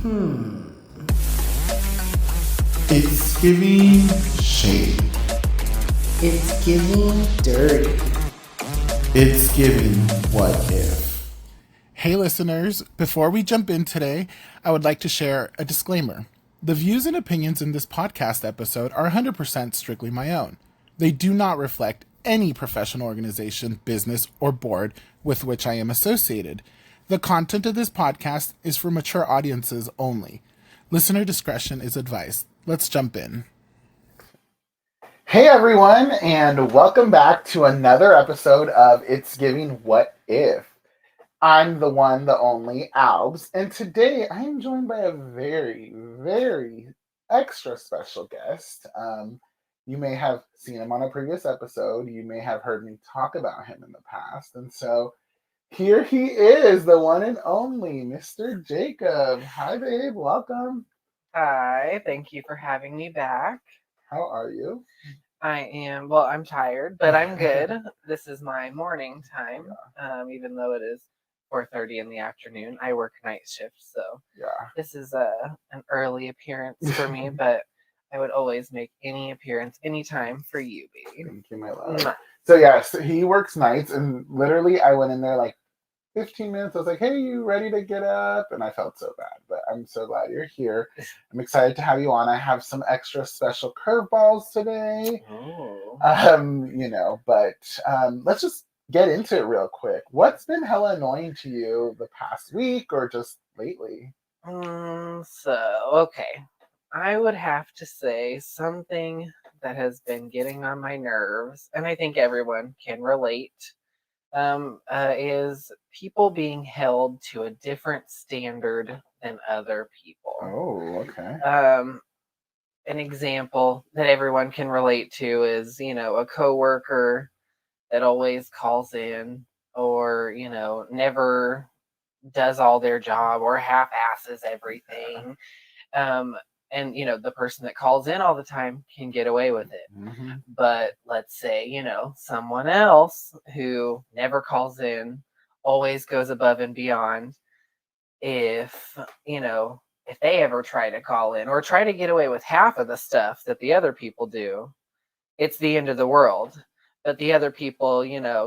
Hmm. It's giving shade. It's giving dirty. It's giving what if. Hey listeners, before we jump in today, I would like to share a disclaimer. The views and opinions in this podcast episode are 100% strictly my own. They do not reflect any professional organization, business, or board with which I am associated. The content of this podcast is for mature audiences only. Listener discretion is advised. Let's jump in. Hey everyone, and welcome back to another episode of It's Giving What If. I'm the one, the only, Albz, and today I am joined by a very, very extra special guest. You may have seen him on a previous episode. You may have heard me talk about him in the past, and so here he is, the one and only Mr. J-Kub. Hi, babe. Welcome. Hi, thank you for having me back. How are you? I'm tired, but I'm good. This is my morning time, even though it is 4:30 in the afternoon. I work night shift, so this is an early appearance for me, but I would always make any appearance anytime for you, baby. Thank you, my love. So yes, he works nights, and literally I went in there like 15 minutes. I was like, hey, you ready to get up? And I felt so bad, but I'm so glad you're here. I'm excited to have you on. I have some extra special curveballs today. Let's just get into it real quick. What's been hella annoying to you the past week or just lately? Okay. I would have to say something that has been getting on my nerves, and I think everyone can relate, is people being held to a different standard than other people. Oh, okay. An example that everyone can relate to is, a coworker that always calls in or, never does all their job or half-asses everything. And the person that calls in all the time can get away with it. Mm-hmm. But let's say someone else who never calls in, always goes above and beyond, if they ever try to call in or try to get away with half of the stuff that the other people do, it's the end of the world. But the other people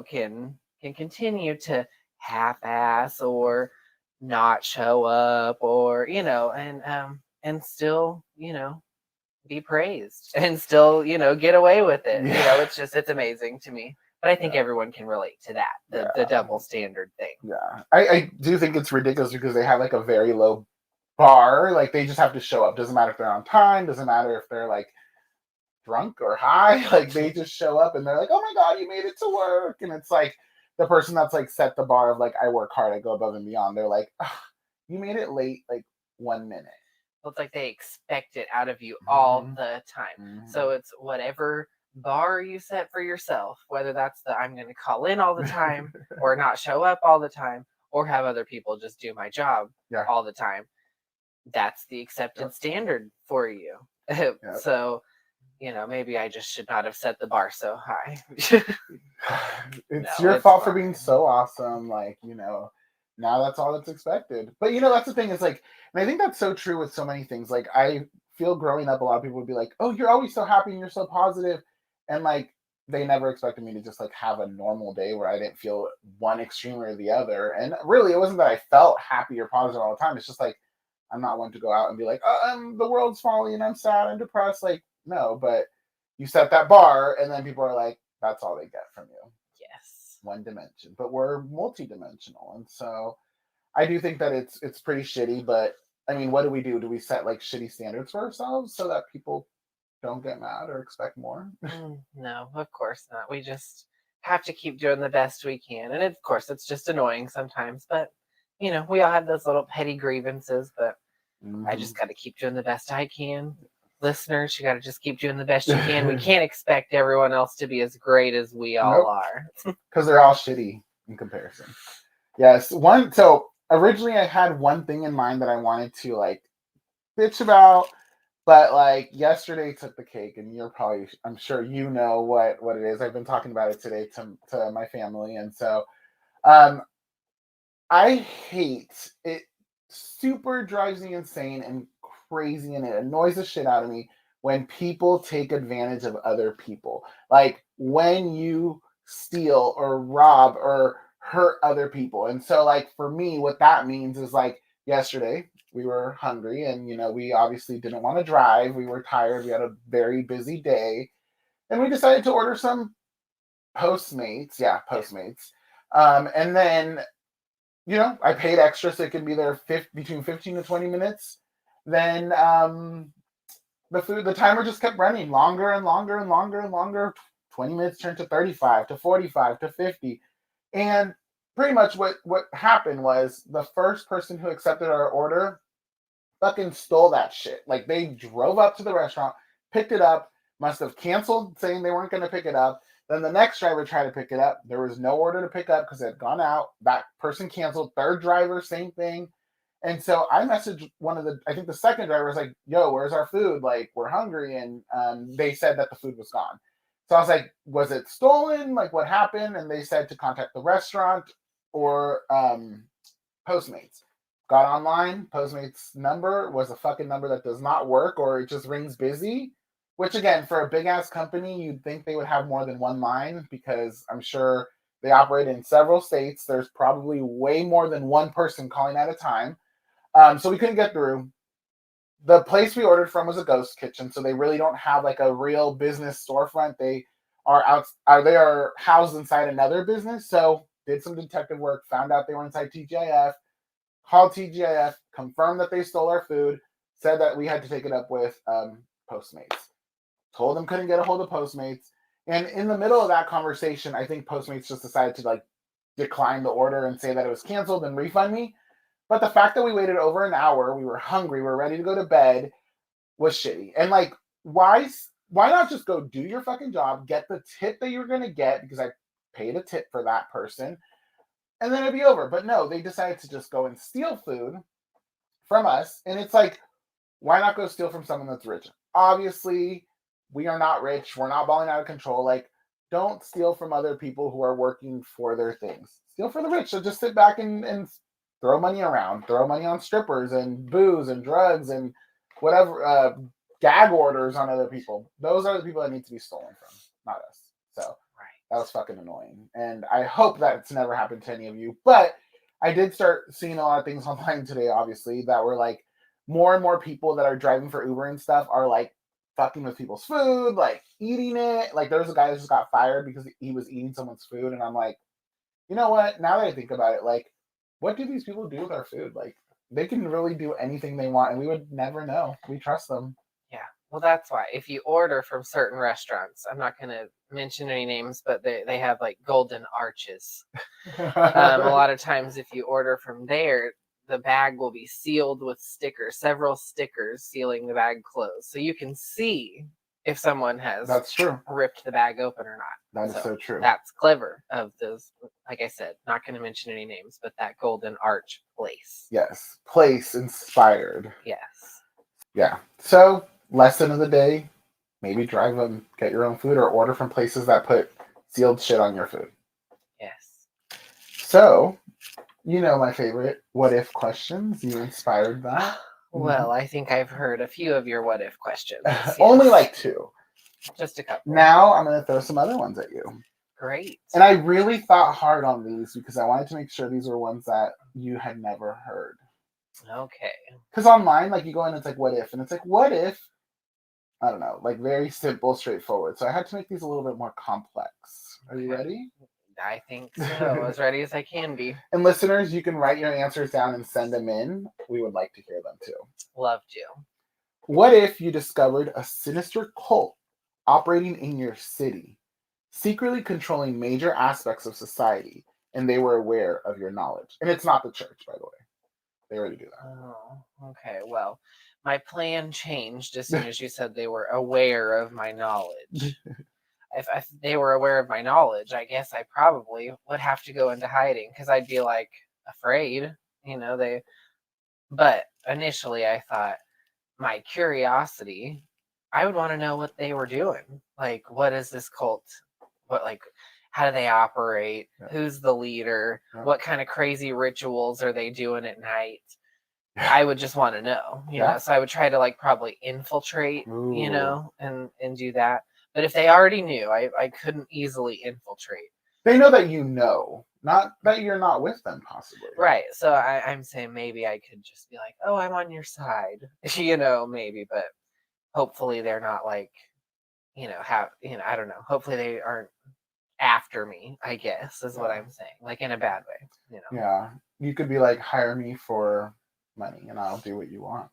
can continue to half-ass or not show up, or and still, be praised and still, get away with it. Yeah. It's amazing to me. But I think everyone can relate to that, the double standard thing. Yeah. I do think it's ridiculous because they have like a very low bar. Like they just have to show up. Doesn't matter if they're on time. Doesn't matter if they're like drunk or high. Like they just show up and they're like, oh my God, you made it to work. And it's like the person that's like set the bar of like, I work hard, I go above and beyond. They're like, you made it late like 1 minute. Well, it's like they expect it out of you all the time. Mm-hmm. So it's whatever bar you set for yourself, whether that's the I'm going to call in all the time or not show up all the time or have other people just do my job all the time. That's the accepted standard for you. So, maybe I just should not have set the bar so high. It's your fault for being so awesome. Like, now that's all that's expected. But that's the thing is like, and I think that's so true with so many things. Like I feel growing up, a lot of people would be like, oh, you're always so happy and you're so positive. And like, they never expected me to just like have a normal day where I didn't feel one extreme or the other. And really, it wasn't that I felt happy or positive all the time. It's just like, I'm not one to go out and be like, the world's falling and I'm sad and depressed. Like, no, but you set that bar and then people are like, that's all they get from you. Yes. One dimension, but we're multidimensional. And so I do think that it's pretty shitty, but I mean, what do we do? Do we set like shitty standards for ourselves so that people don't get mad or expect more? No, of course not. We just have to keep doing the best we can. And of course, it's just annoying sometimes, but we all have those little petty grievances, but I just got to keep doing the best I can. Listeners, you got to just keep doing the best you can. We can't expect everyone else to be as great as we all are. Because they're all shitty in comparison. Yes. So originally I had one thing in mind that I wanted to like bitch about, but like yesterday took the cake, and I'm sure you know what it is. I've been talking about it today to my family. And so I hate it super drives me insane and crazy, and it annoys the shit out of me when people take advantage of other people. Like when you steal or rob or hurt other people. And so, like, for me, what that means is like yesterday, we were hungry and, we obviously didn't want to drive. We were tired. We had a very busy day. And we decided to order some Postmates. Yeah, Postmates. And then, I paid extra so it could be there between 15 to 20 minutes. Then the timer just kept running longer and longer and longer and longer. 20 minutes turned to 35 to 45 to 50. And pretty much what happened was the first person who accepted our order fucking stole that shit. Like, they drove up to the restaurant, picked it up, must have canceled saying they weren't going to pick it up. Then the next driver tried to pick it up. There was no order to pick up because it had gone out. That person canceled. Third driver, same thing. And so I messaged I think the second driver was like, yo, where's our food? Like, we're hungry. And they said that the food was gone. So I was like, was it stolen? Like, what happened? And they said to contact the restaurant or Postmates. Got online. Postmates number was a fucking number that does not work, or it just rings busy. Which, again, for a big-ass company, you'd think they would have more than one line because I'm sure they operate in several states. There's probably way more than one person calling at a time. So we couldn't get through. The place we ordered from was a ghost kitchen, so they really don't have like a real business storefront. They are housed inside another business. So did some detective work, found out they were inside TGIF, called TGIF, confirmed that they stole our food, said that we had to take it up with Postmates. Told them couldn't get a hold of Postmates. And in the middle of that conversation, I think Postmates just decided to like decline the order and say that it was canceled and refund me. But the fact that we waited over an hour, we were hungry, we were ready to go to bed, was shitty. And like, why not just go do your fucking job, get the tip that you're going to get, because I paid a tip for that person, and then it'd be over. But no, they decided to just go and steal food from us. And it's like, why not go steal from someone that's rich? Obviously, we are not rich. We're not balling out of control. Like, don't steal from other people who are working for their things. Steal for the rich. So just sit back and throw money around. Throw money on strippers and booze and drugs and whatever, gag orders on other people. Those are the people that need to be stolen from, not us. So that was fucking annoying. And I hope that's never happened to any of you. But I did start seeing a lot of things online today, obviously, that were like more and more people that are driving for Uber and stuff are like fucking with people's food, like eating it. Like, there was a guy that just got fired because he was eating someone's food. And I'm like, you know what? Now that I think about it, like, what do these people do with our food? Like, they can really do anything they want, and we would never know. We trust them. Yeah. Well, that's why if you order from certain restaurants, I'm not going to mention any names, but they have like golden arches. A lot of times if you order from there, the bag will be sealed with stickers, several stickers sealing the bag closed. So you can see if someone has ripped the bag open or not. That is so true. That's clever of those. Like I said, not going to mention any names, but that golden arch place. Yes. Place inspired. Yes. Yeah. So, lesson of the day, maybe drive them, get your own food, or order from places that put sealed shit on your food. Yes. So, you know my favorite what if questions. You inspired that. Well, I think I've heard a few of your what if questions. Yes. Only like 2. Just a couple. Now I'm going to throw some other ones at you. Great. And I really thought hard on these because I wanted to make sure these were ones that you had never heard. Okay. Because online, like, you go in, it's like, what if? And it's like, what if? I don't know, like, very simple, straightforward. So I had to make these a little bit more complex. Are you ready? I think so. As ready as I can be. And listeners, you can write your answers down and send them in. We would like to hear them too. Love to. What if you discovered a sinister cult operating in your city, secretly controlling major aspects of society, and they were aware of your knowledge? And it's not the church, by the way. They already do that. Oh, okay. Well, my plan changed as soon as you said they were aware of my knowledge. If they were aware of my knowledge, I guess I probably would have to go into hiding because I'd be like afraid, but initially I thought my curiosity, I would want to know what they were doing. Like, what is this cult? How do they operate? Yeah. Who's the leader? Yeah. What kind of crazy rituals are they doing at night? I would just want to know, Yeah. know. So I would try to like probably infiltrate, Ooh. and do that. But if they already knew, I couldn't easily infiltrate. They know that you know, not that you're not with them, possibly. Right. So I'm saying maybe I could just be like, oh, I'm on your side, maybe, but hopefully they're not like, I don't know. Hopefully they aren't after me, I guess, is what I'm saying. Like in a bad way, Yeah. You could be like, hire me for money and I'll do what you want.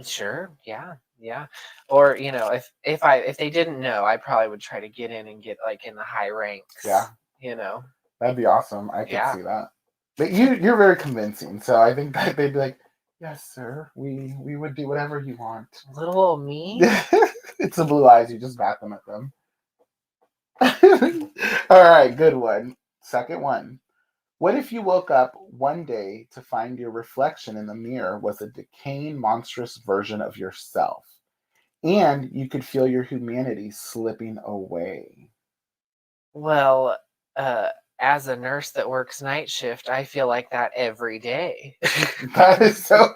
Sure. Yeah. Yeah. Or, if they didn't know, I probably would try to get in and get like in the high ranks. Yeah. You know. That'd be awesome. I could Yeah. see that. But you're very convincing, so I think that they'd be like, yes, sir, we would do whatever you want. Little old me. It's the blue eyes. You just bat them at them. All right, good one. Second one. What if you woke up one day to find your reflection in the mirror was a decaying, monstrous version of yourself, and you could feel your humanity slipping away? Well, as a nurse that works night shift, I feel like that every day. That is so.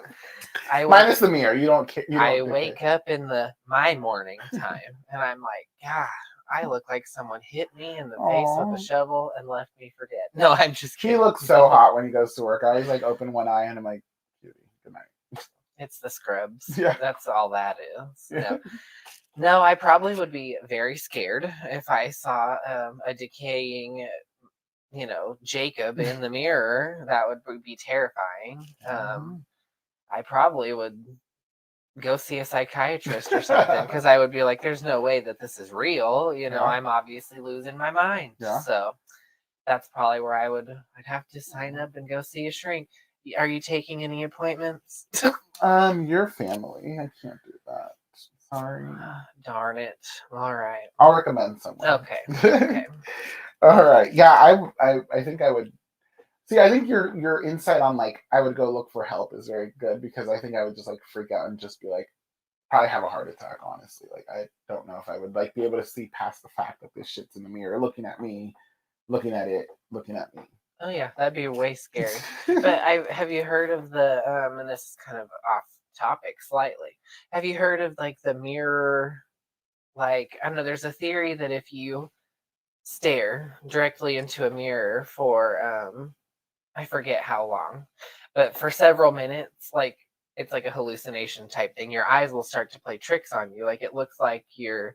Minus the mirror, you don't care. I wake up in my morning time, and I'm like, God, I look like someone hit me in the face with a shovel and left me for dead. No, I'm just kidding. He looks so hot when he goes to work. I always like open one eye and I'm like, cutie, good night. It's the scrubs. Yeah. That's all that is. Yeah. No, I probably would be very scared if I saw a decaying, J-Kub in the mirror. That would be terrifying. I probably would go see a psychiatrist or something because I would be like, there's no way that this is real. I'm obviously losing my mind. Yeah. So that's probably where I'd have to sign up and go see a shrink. Are you taking any appointments? Your family. I can't do that. Sorry. Darn it. All right. I'll recommend someone. Okay. Okay. All right. Yeah, I think I would. See, I think your insight on like I would go look for help is very good because I think I would just like freak out and just be like probably have a heart attack, honestly. Like I don't know if I would like be able to see past the fact that this shit's in the mirror, looking at me, looking at it, looking at me. Oh yeah, that'd be way scary. But have you heard of the and this is kind of off topic slightly. Have you heard of like the mirror, like I don't know, there's a theory that if you stare directly into a mirror for I forget how long, but for several minutes, like it's like a hallucination type thing. Your eyes will start to play tricks on you. Like it looks like you're,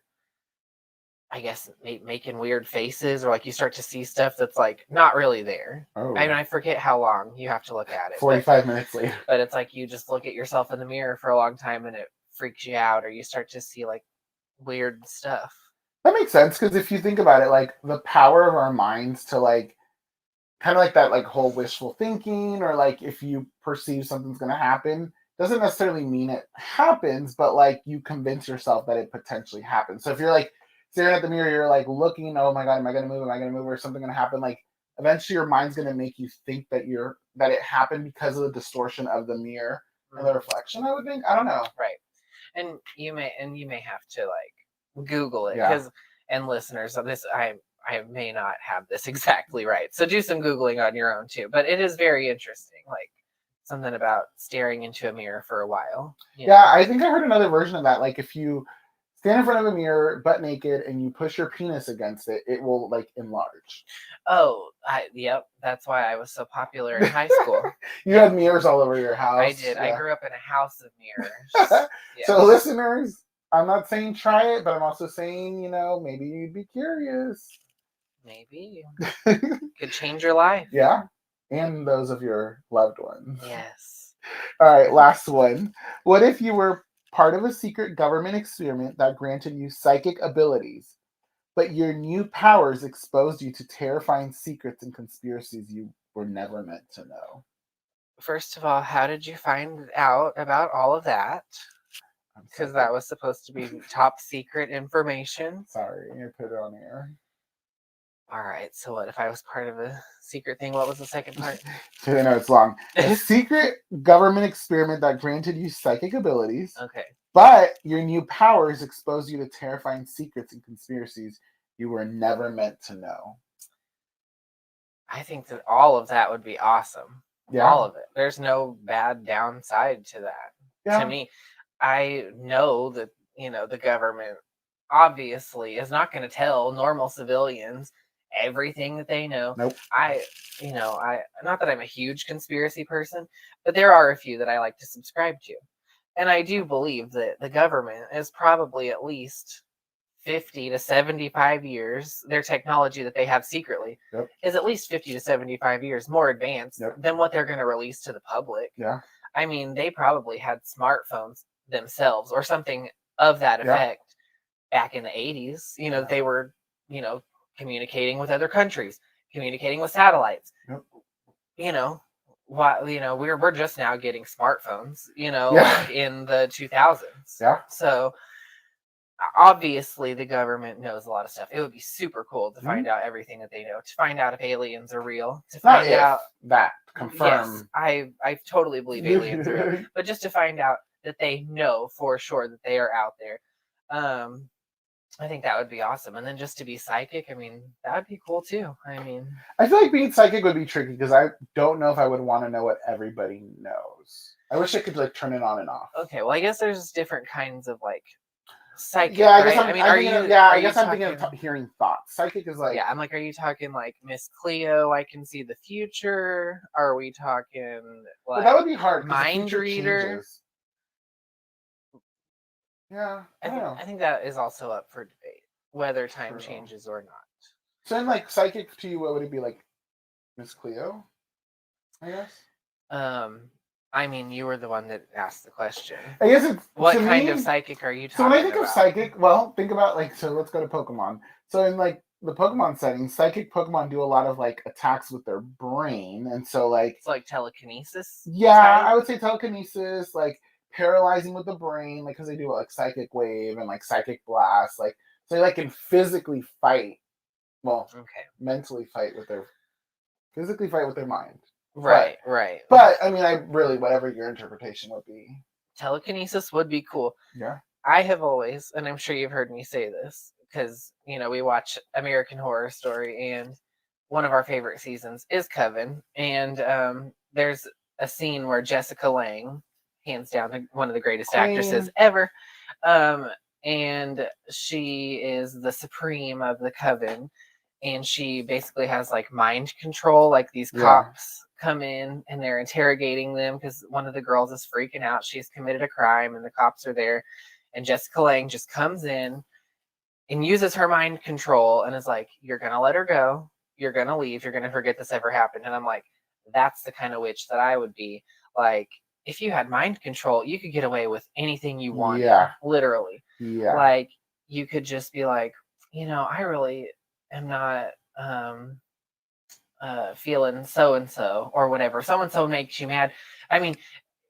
I guess, making weird faces, or like you start to see stuff that's like not really there. Oh. I mean, I forget how long you have to look at it. 45 minutes later. But it's like you just look at yourself in the mirror for a long time and it freaks you out, or you start to see like weird stuff. That makes sense because if you think about it, like the power of our minds to like kind of like that like whole wishful thinking, or like if you perceive something's going to happen, doesn't necessarily mean it happens, but like you convince yourself that it potentially happens. So if you're like staring at the mirror, you're like looking, oh my God, am I going to move? Am I going to move? Or something going to happen? Like eventually your mind's going to make you think that it happened because of the distortion of the mirror and the reflection, I would think. I don't know. Right. And you may have to like Google it because, and listeners, this I may not have this exactly right. So do some Googling on your own too. But it is very interesting. Like something about staring into a mirror for a while. Yeah, I think I heard another version of that. Like if you stand in front of a mirror butt naked and you push your penis against it, it will like enlarge. Oh, yep. That's why I was so popular in high school. You had mirrors all over your house. I did. Yeah. I grew up in a house of mirrors. Yes. So listeners, I'm not saying try it, but I'm also saying, maybe you'd be curious. Maybe. Could change your life. Yeah. And those of your loved ones. Yes. All right, last one. What if you were part of a secret government experiment that granted you psychic abilities, but your new powers exposed you to terrifying secrets and conspiracies you were never meant to know? First of all, how did you find out about all of that? Because that was supposed to be top secret information. Sorry, you put it on air. All right, so what if I was part of a secret thing? What was the second part? I know it's long. A secret government experiment that granted you psychic abilities. Okay. But your new powers exposed you to terrifying secrets and conspiracies you were never meant to know. I think that all of that would be awesome. Yeah. All of it. There's no bad downside to that. Yeah. To me, I know that, the government obviously is not going to tell normal civilians everything that they know. Nope. I not that I'm a huge conspiracy person, but there are a few that I like to subscribe to. And I do believe that the government is probably at least 50 to 75 years, their technology that they have secretly Yep. is at least 50 to 75 years more advanced Yep. than what they're going to release to the public. Yeah. I mean, they probably had smartphones themselves or something of that effect back in the 80s. They were, communicating with other countries, communicating with satellites. Yep. We're just now getting smartphones, like in the 2000s. Yeah. So obviously the government knows a lot of stuff. It would be super cool to find out everything that they know, to find out if aliens are real, to find out that confirm. Yes, I totally believe aliens are real, but just to find out that they know for sure that they are out there. I think that would be awesome. And then just to be psychic, I mean, that would be cool too. I mean, I feel like being psychic would be tricky because I don't know if I would want to know what everybody knows. I wish I could like turn it on and off. Okay, well, I guess there's different kinds of like psychic. Yeah, I guess right? I'm thinking of hearing thoughts. Psychic is like, yeah, I'm like, are you talking like Miss Cleo? I can see the future. Are we talking like that would be hard. Mind reader? Changes. Yeah, I think that is also up for debate whether time changes or not. So then, like psychic to you, what would it be like, Miss Cleo? I guess. I mean, you were the one that asked the question. I guess it's what kind of psychic are you talking about? So when I think about? of psychic, well, think about like, so let's go to Pokemon. So in like the Pokemon setting, psychic Pokemon do a lot of like attacks with their brain, and so like it's like telekinesis. Yeah, type? I would say telekinesis, like paralyzing with the brain, like because they do like psychic wave and like psychic blast, like so they like can physically fight. Well, mentally fight with their mind. Right. But I mean, whatever your interpretation would be. Telekinesis would be cool. Yeah. I have always, and I'm sure you've heard me say this, because we watch American Horror Story, and one of our favorite seasons is Coven, and there's a scene where Jessica Lange, hands down one of the greatest actresses ever, and she is the supreme of the Coven, and she basically has like mind control, like these cops come in and they're interrogating them because one of the girls is freaking out. She's committed a crime and the cops are there, and Jessica Lange just comes in and uses her mind control and is like, you're gonna let her go, you're gonna leave, you're gonna forget this ever happened. And I'm like, that's the kind of witch that I would be. Like, if you had mind control, you could get away with anything you want. Literally. Like, you could just be like, I really am not feeling so-and-so or whatever. So-and-so makes you mad. I mean,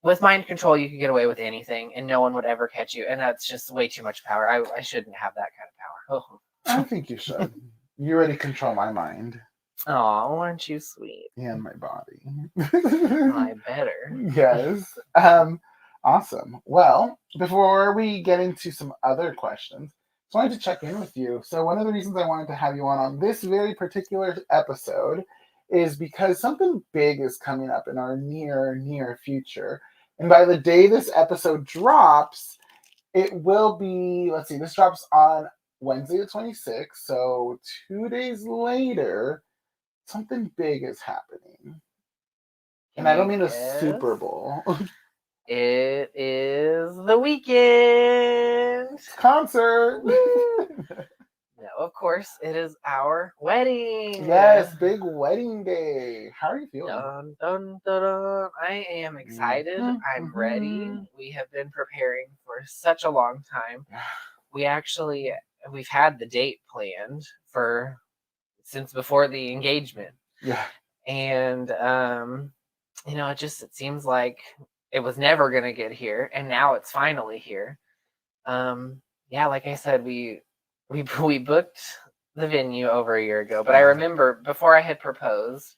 with mind control, you could get away with anything and no one would ever catch you. And that's just way too much power. I shouldn't have that kind of power. I think you should. You already control my mind. Oh, aren't you sweet? And my body. I better. Yes. Awesome. Well, before we get into some other questions, I wanted to check in with you. So one of the reasons I wanted to have you on this very particular episode is because something big is coming up in our near future. And by the day this episode drops, it will be, this drops on Wednesday the 26th. So 2 days later, something big is happening. And I don't mean a Super Bowl. It is The Weeknd concert. No, of course, it is our wedding. Yes, big wedding day. How are you feeling? Dun, dun, dun, dun. I am excited. I'm ready. We have been preparing for such a long time. We've had the date planned since before the engagement. Yeah. And it seems like it was never going to get here, and now it's finally here. Like I said, we booked the venue over a year ago, but I remember before I had proposed,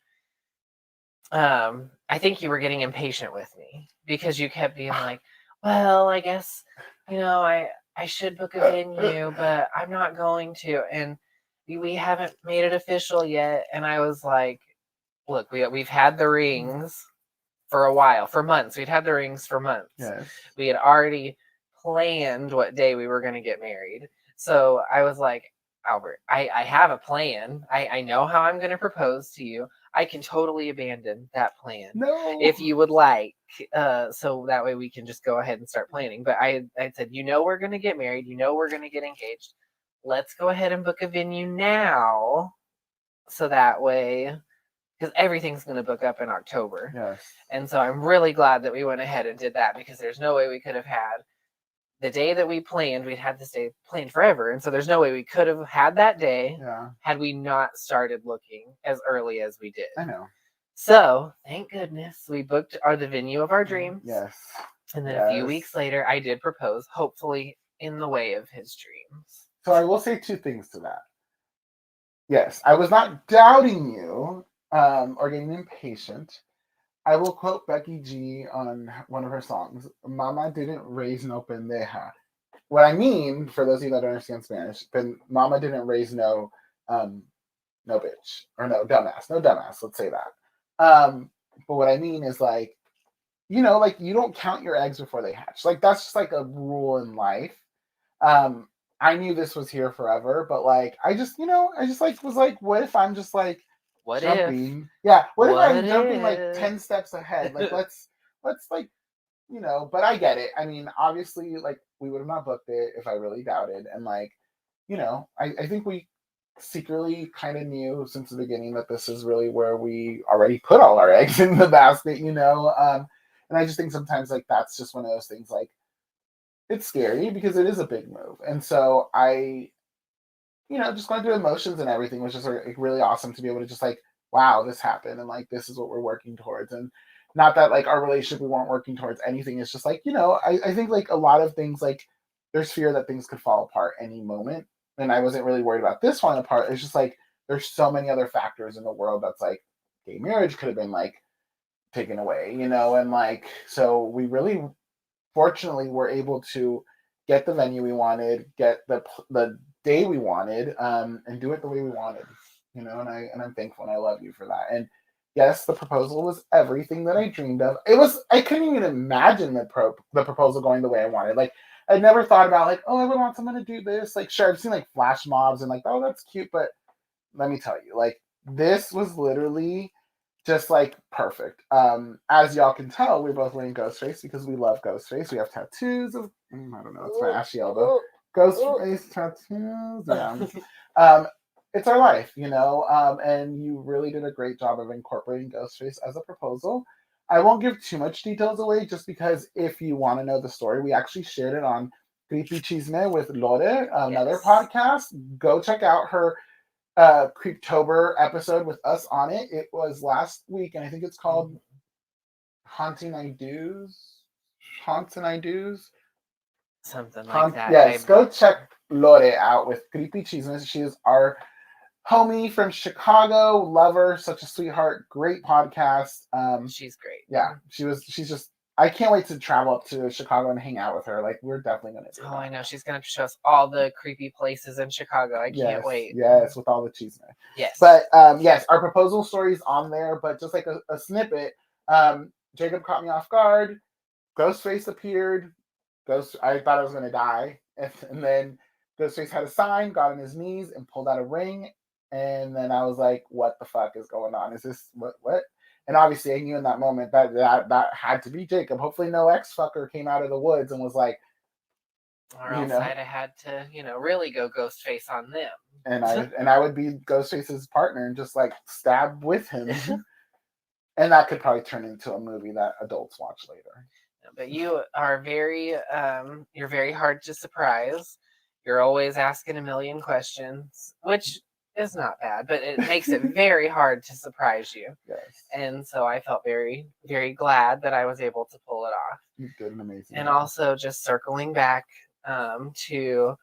I think you were getting impatient with me because you kept being like, well, I guess, I should book a venue, but I'm not going to, and we haven't made it official yet. And I was like, look, we've had the rings. for a while, for months. We'd had the rings for months. Yes. We had already planned what day we were going to get married. So I was like, Albert, I have a plan. I know how I'm going to propose to you. I can totally abandon that plan if you would like. So that way we can just go ahead and start planning. But I said, we're going to get married. We're going to get engaged. Let's go ahead and book a venue now. So that way, because everything's going to book up in October. Yes. And so I'm really glad that we went ahead and did that, because there's no way we could have had the day that we planned. We'd had this day planned forever. And so there's no way we could have had that day had we not started looking as early as we did. I know. So thank goodness we booked the venue of our dreams. Yes. And then a few weeks later, I did propose, hopefully in the way of his dreams. So I will say 2 things to that. Yes, I was not doubting you or getting impatient. I will quote Becky G on one of her songs. Mama didn't raise no pendeja. What I mean, for those of you that don't understand Spanish, Mama didn't raise no bitch or no dumbass. No dumbass, let's say that. But what I mean is like, you don't count your eggs before they hatch. Like, that's just like a rule in life. I knew this was here forever, but like, I just like was like, what if I'm just like jumping? If? Yeah. What if What I'm jumping like if? 10 steps ahead? Like, let's like, but I get it. I mean, obviously, like, we would have not booked it if I really doubted. And like, I think we secretly kind of knew since the beginning that this is really where we already put all our eggs in the basket, and I just think sometimes like that's just one of those things, like, it's scary because it is a big move. And so I, just going through emotions and everything was just like really awesome to be able to just like, wow, this happened. And like, this is what we're working towards. And not that like our relationship, we weren't working towards anything. It's just like, I think like a lot of things, like there's fear that things could fall apart any moment. And I wasn't really worried about this falling apart. It's just like, there's so many other factors in the world that's like, gay marriage could have been like taken away, and like, so we really fortunately were able to get the venue we wanted, get the day we wanted, and do it the way we wanted, and I'm thankful and I love you for that. And yes, the proposal was everything that I dreamed of. I couldn't even imagine the proposal going the way I wanted. Like, I never thought about like, oh, I would want someone to do this. Like, sure, I've seen like flash mobs and like, oh, that's cute, but let me tell you, like, this was literally just like perfect. As y'all can tell, we're both wearing Ghostface because we love Ghostface. We have tattoos of, I don't know, it's my ashy elbow. Ghostface tattoos. Yeah. It's our life, and you really did a great job of incorporating Ghostface as a proposal. I won't give too much details away just because if you want to know the story, we actually shared it on Creepy Chisme with Lore, another podcast. Go check out her Creeptober episode with us on it. It was last week, and I think it's called Haunts and I Do's. Something like that. Yes, go check Lore out with Creepy Chismes. She is our homie from Chicago. Love her, such a sweetheart. Great podcast. She's great. Yeah, she's just. I can't wait to travel up to Chicago and hang out with her. Like, we're definitely gonna do that. I know. She's gonna show us all the creepy places in Chicago. I can't wait. Yes, with all the cheese. Yes. But yes, our proposal story is on there, but just like a snippet. J-Kub caught me off guard. Ghostface appeared. I thought I was gonna die. And then Ghostface had a sign, got on his knees, and pulled out a ring. And then I was like, what the fuck is going on? Is this what? And obviously I knew in that moment that had to be J-Kub. Hopefully no ex-fucker came out of the woods and was like, or else I'd have had to, really go Ghostface on them. And I would be Ghostface's partner and just like stab with him. And that could probably turn into a movie that adults watch later. But you are you're very hard to surprise. You're always asking a million questions, which is not bad, but it makes it very hard to surprise you. Yes. And so I felt very, very glad that I was able to pull it off. You did an amazing And job. also just circling back to,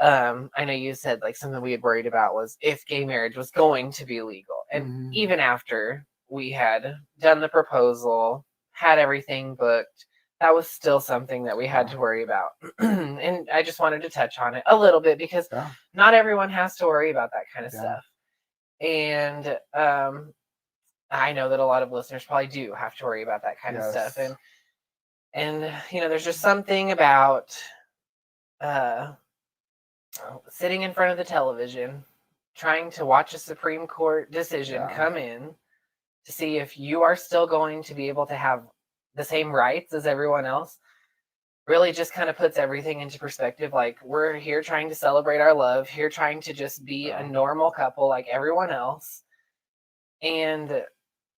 I know you said like something we had worried about was if gay marriage was going to be legal. And even after we had done the proposal, had everything booked, that was still something that we had to worry about. And I just wanted to touch on it a little bit because not everyone has to worry about that kind of stuff. And I know that a lot of listeners probably do have to worry about that kind of stuff. Yes. And there's just something about sitting in front of the television, trying to watch a Supreme Court decision come in to see if you are still going to be able to have the same rights as everyone else, really just kind of puts everything into perspective. Like, we're here trying to celebrate our love, here trying to just be a normal couple like everyone else. And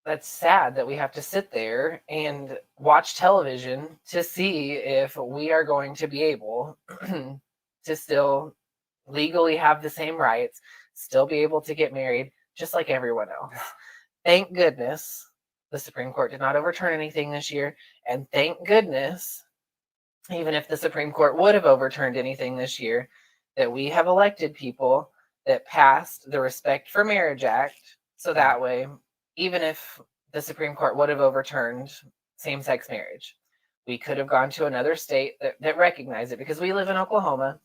that's sad that we have to sit there and watch television to see if we are going to be able to still legally have the same rights, still be able to get married just like everyone else. Thank goodness the Supreme Court did not overturn anything this year. And thank goodness, even if the Supreme Court would have overturned anything this year, that we have elected people that passed the Respect for Marriage Act. So that way, even if the Supreme Court would have overturned same-sex marriage, we could have gone to another state that recognized it, because we live in Oklahoma.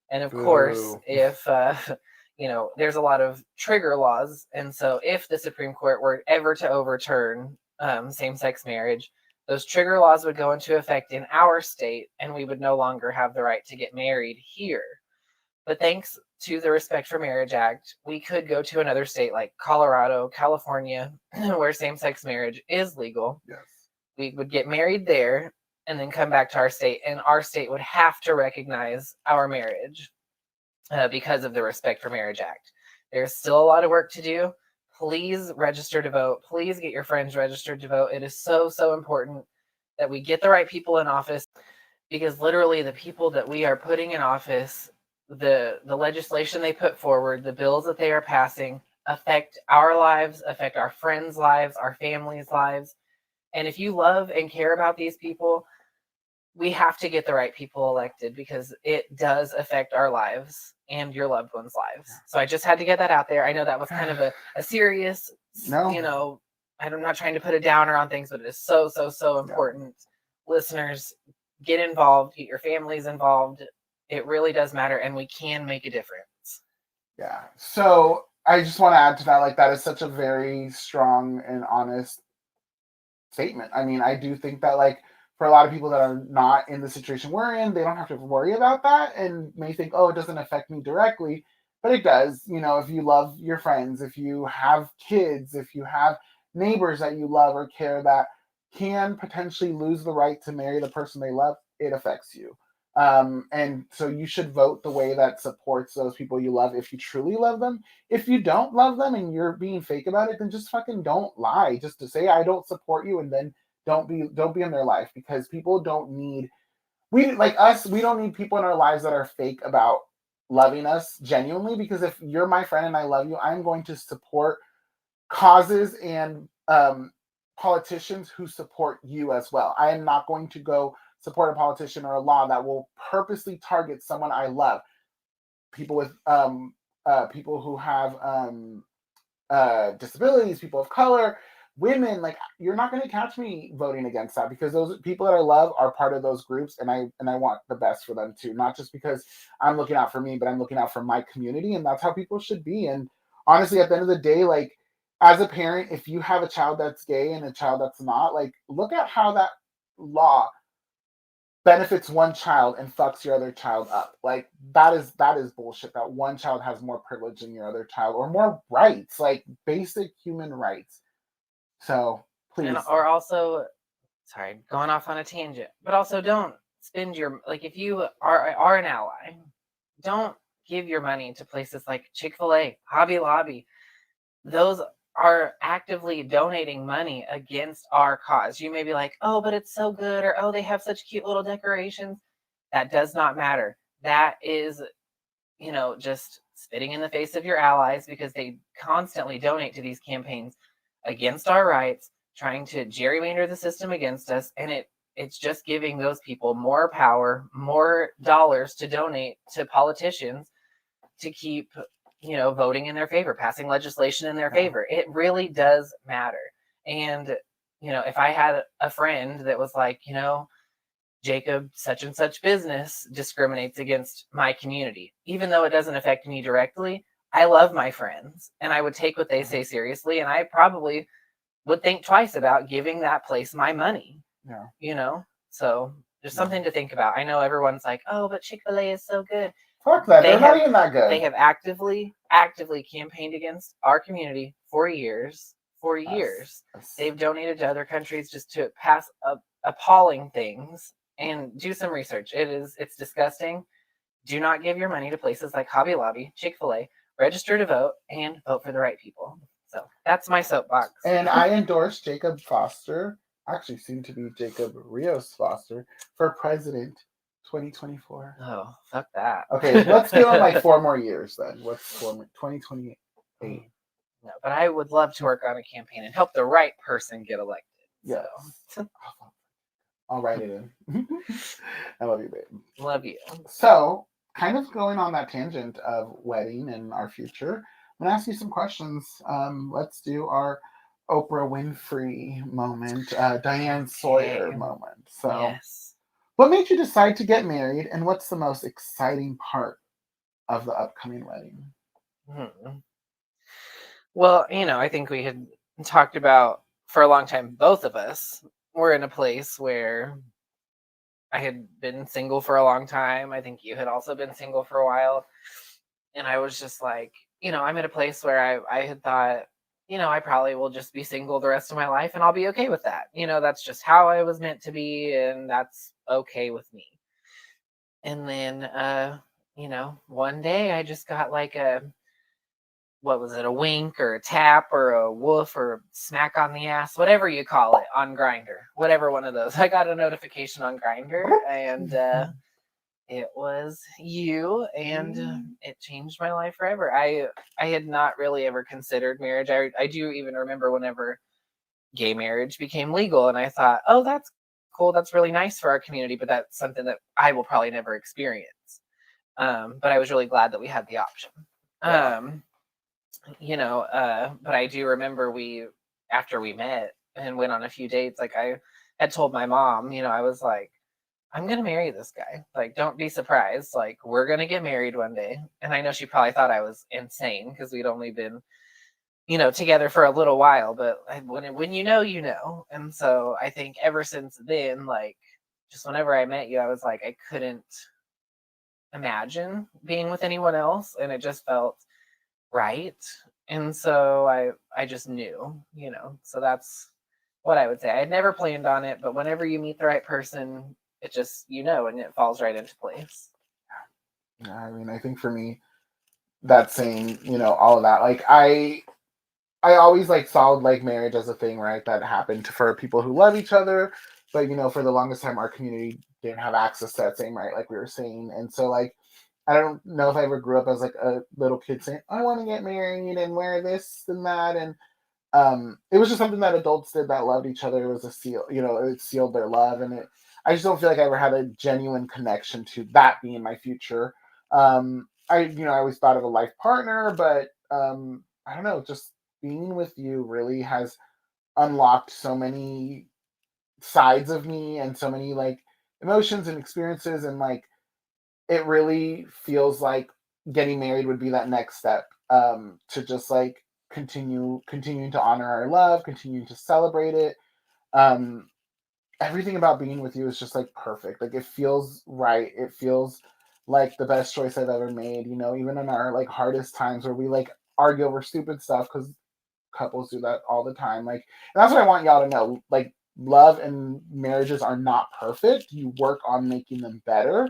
And of course, if, there's a lot of trigger laws. And so if the Supreme Court were ever to overturn same-sex marriage, those trigger laws would go into effect in our state, and we would no longer have the right to get married here. But thanks to the Respect for Marriage Act, we could go to another state like Colorado, California, where same-sex marriage is legal. Yes. We would get married there and then come back to our state, and our state would have to recognize our marriage because of the Respect for Marriage Act. There's still a lot of work to do. Please register to vote. Please get your friends registered to vote. It is so, so important that we get the right people in office, because literally the people that we are putting in office, the legislation they put forward, the bills that they are passing, affect our lives, affect our friends' lives, our families' lives. And if you love and care about these people, we have to get the right people elected, because it does affect our lives and your loved ones' lives. So I just had to get that out there. I know that was kind of a serious, I'm not trying to put a downer on things, but it is so, so, so important. Listeners, get involved, get your families involved. It really does matter, and we can make a difference. Yeah. So I just want to add to that, like, that is such a very strong and honest statement. I mean, I do think that, like, for a lot of people that are not in the situation we're in, they don't have to worry about that and may think, oh, it doesn't affect me directly. But it does. If you love your friends, if you have kids, if you have neighbors that you love or care that can potentially lose the right to marry the person they love, it affects you. And so you should vote the way that supports those people you love if you truly love them. If you don't love them and you're being fake about it, then just fucking don't lie. Just to say I don't support you, and then don't be in their life, because people don't need, we don't need people in our lives that are fake about loving us genuinely. Because if you're my friend and I love you, I'm going to support causes and politicians who support you as well. I am not going to go support a politician or a law that will purposely target someone I love. People with people who have disabilities, people of color, women. Like, you're not going to catch me voting against that, because those people that I love are part of those groups, and I want the best for them too. Not just because I'm looking out for me, but I'm looking out for my community, and that's how people should be. And honestly, at the end of the day, like, as a parent, if you have a child that's gay and a child that's not, like, look at how that law benefits one child and fucks your other child up. Like, that is bullshit, that one child has more privilege than your other child, or more rights, like basic human rights. So please. And, or also, sorry, going off on a tangent, but also don't spend your, like, if you are an ally, don't give your money to places like Chick-fil-A, Hobby Lobby. Those are actively donating money against our cause. You may be like, oh, but it's so good, or oh, they have such cute little decorations. That does not matter. That is, just spitting in the face of your allies, because they constantly donate to these campaigns against our rights, trying to gerrymander the system against us. And it's just giving those people more power, more dollars to donate to politicians to keep, voting in their favor, passing legislation in their favor. It really does matter. And, if I had a friend that was like, J-Kub such and such business discriminates against my community, even though it doesn't affect me directly, I love my friends and I would take what they say seriously. And I probably would think twice about giving that place my money. Yeah. So just something to think about. I know everyone's like, oh, but Chick-fil-A is so good. Fuck that. They're not even that good. They have actively campaigned against our community for years. For years. They've donated to other countries just to pass appalling things. And do some research. It's disgusting. Do not give your money to places like Hobby Lobby, Chick-fil-A. Register to vote and vote for the right people. So that's my soapbox. And I endorse J-Kub Foster, actually soon to be J-Kub Rios Foster, for president 2024. Oh, fuck that. Okay, let's give him like 4 more years then. What's 4 more? 2028. No, but I would love to work on a campaign and help the right person get elected. Yeah. So. I'll write it in. I love you, babe. Love you. So, kind of going on that tangent of wedding and our future, I'm going to ask you some questions. Let's do our Oprah Winfrey moment, Diane Sawyer moment. So, yes. What made you decide to get married, and what's the most exciting part of the upcoming wedding? Well, I think we had talked about for a long time, both of us were in a place where I had been single for a long time. I think you had also been single for a while. And I was just like, I'm at a place where I had thought, I probably will just be single the rest of my life and I'll be okay with that. That's just how I was meant to be and that's okay with me. And then, one day I just got like what was it, a wink or a tap or a woof or a smack on the ass, whatever you call it, on Grindr, whatever one of those. I got a notification on Grindr and it was you, and it changed my life forever. I had not really ever considered marriage. I do even remember whenever gay marriage became legal, and I thought, oh, that's cool. That's really nice for our community, but that's something that I will probably never experience. But I was really glad that we had the option. But I do remember after we met and went on a few dates, like I had told my mom, I was like, I'm going to marry this guy. Like, don't be surprised. Like, we're going to get married one day. And I know she probably thought I was insane because we'd only been, together for a little while, but when you know. And so I think ever since then, like, just whenever I met you, I was like, I couldn't imagine being with anyone else. And it just felt right. And so I just knew, so that's what I would say. I had never planned on it, but whenever you meet the right person, it just, and it falls right into place. Yeah, I mean, I think for me, that saying, all of that, like I always like saw like marriage as a thing, right, that happened for people who love each other, but for the longest time our community didn't have access to that same, right, like we were saying. And so like I don't know if I ever grew up as like a little kid saying, I want to get married and wear this and that. And it was just something that adults did that loved each other. It was a seal, it sealed their love. And I just don't feel like I ever had a genuine connection to that being my future. I always thought of a life partner, but I don't know, just being with you really has unlocked so many sides of me and so many like emotions and experiences, and like it really feels like getting married would be that next step, to just like continuing to honor our love, continuing to celebrate it. Everything about being with you is just like perfect. Like it feels right. It feels like the best choice I've ever made, even in our like hardest times where we like argue over stupid stuff, because couples do that all the time. Like, and that's what I want y'all to know. Like, love and marriages are not perfect. You work on making them better.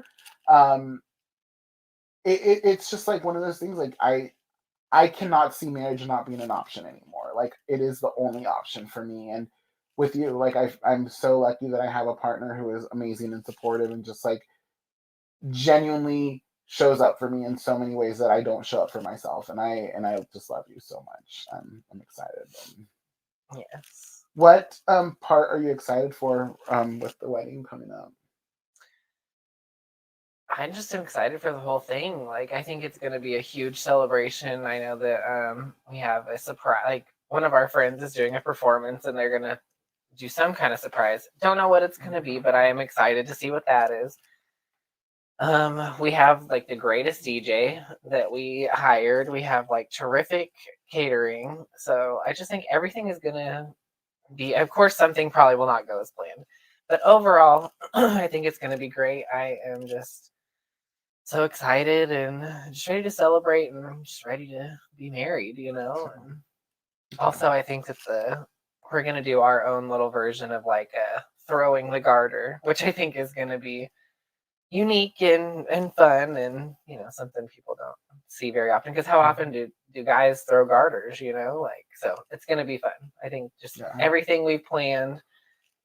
It's just like one of those things. Like I cannot see marriage not being an option anymore. Like it is the only option for me. And with you, like I'm so lucky that I have a partner who is amazing and supportive and just like genuinely shows up for me in so many ways that I don't show up for myself. And I just love you so much. I'm excited. Yes. What part are you excited for with the wedding coming up? I'm just excited for the whole thing. Like, I think it's going to be a huge celebration. I know that we have a surprise. Like, one of our friends is doing a performance, and they're going to do some kind of surprise. Don't know what it's going to be, but I am excited to see what that is. We have like the greatest DJ that we hired. We have like terrific catering. So I just think everything is going to be, of course, something probably will not go as planned. But overall, I think it's going to be great. I am just so excited and just ready to celebrate and just ready to be married, you know. And also, I think that we're going to do our own little version of like throwing the garter, which I think is going to be unique and fun, and you know, something people don't see very often, because how often do guys throw garters, you know? Like, so it's going to be fun. I think just everything we've planned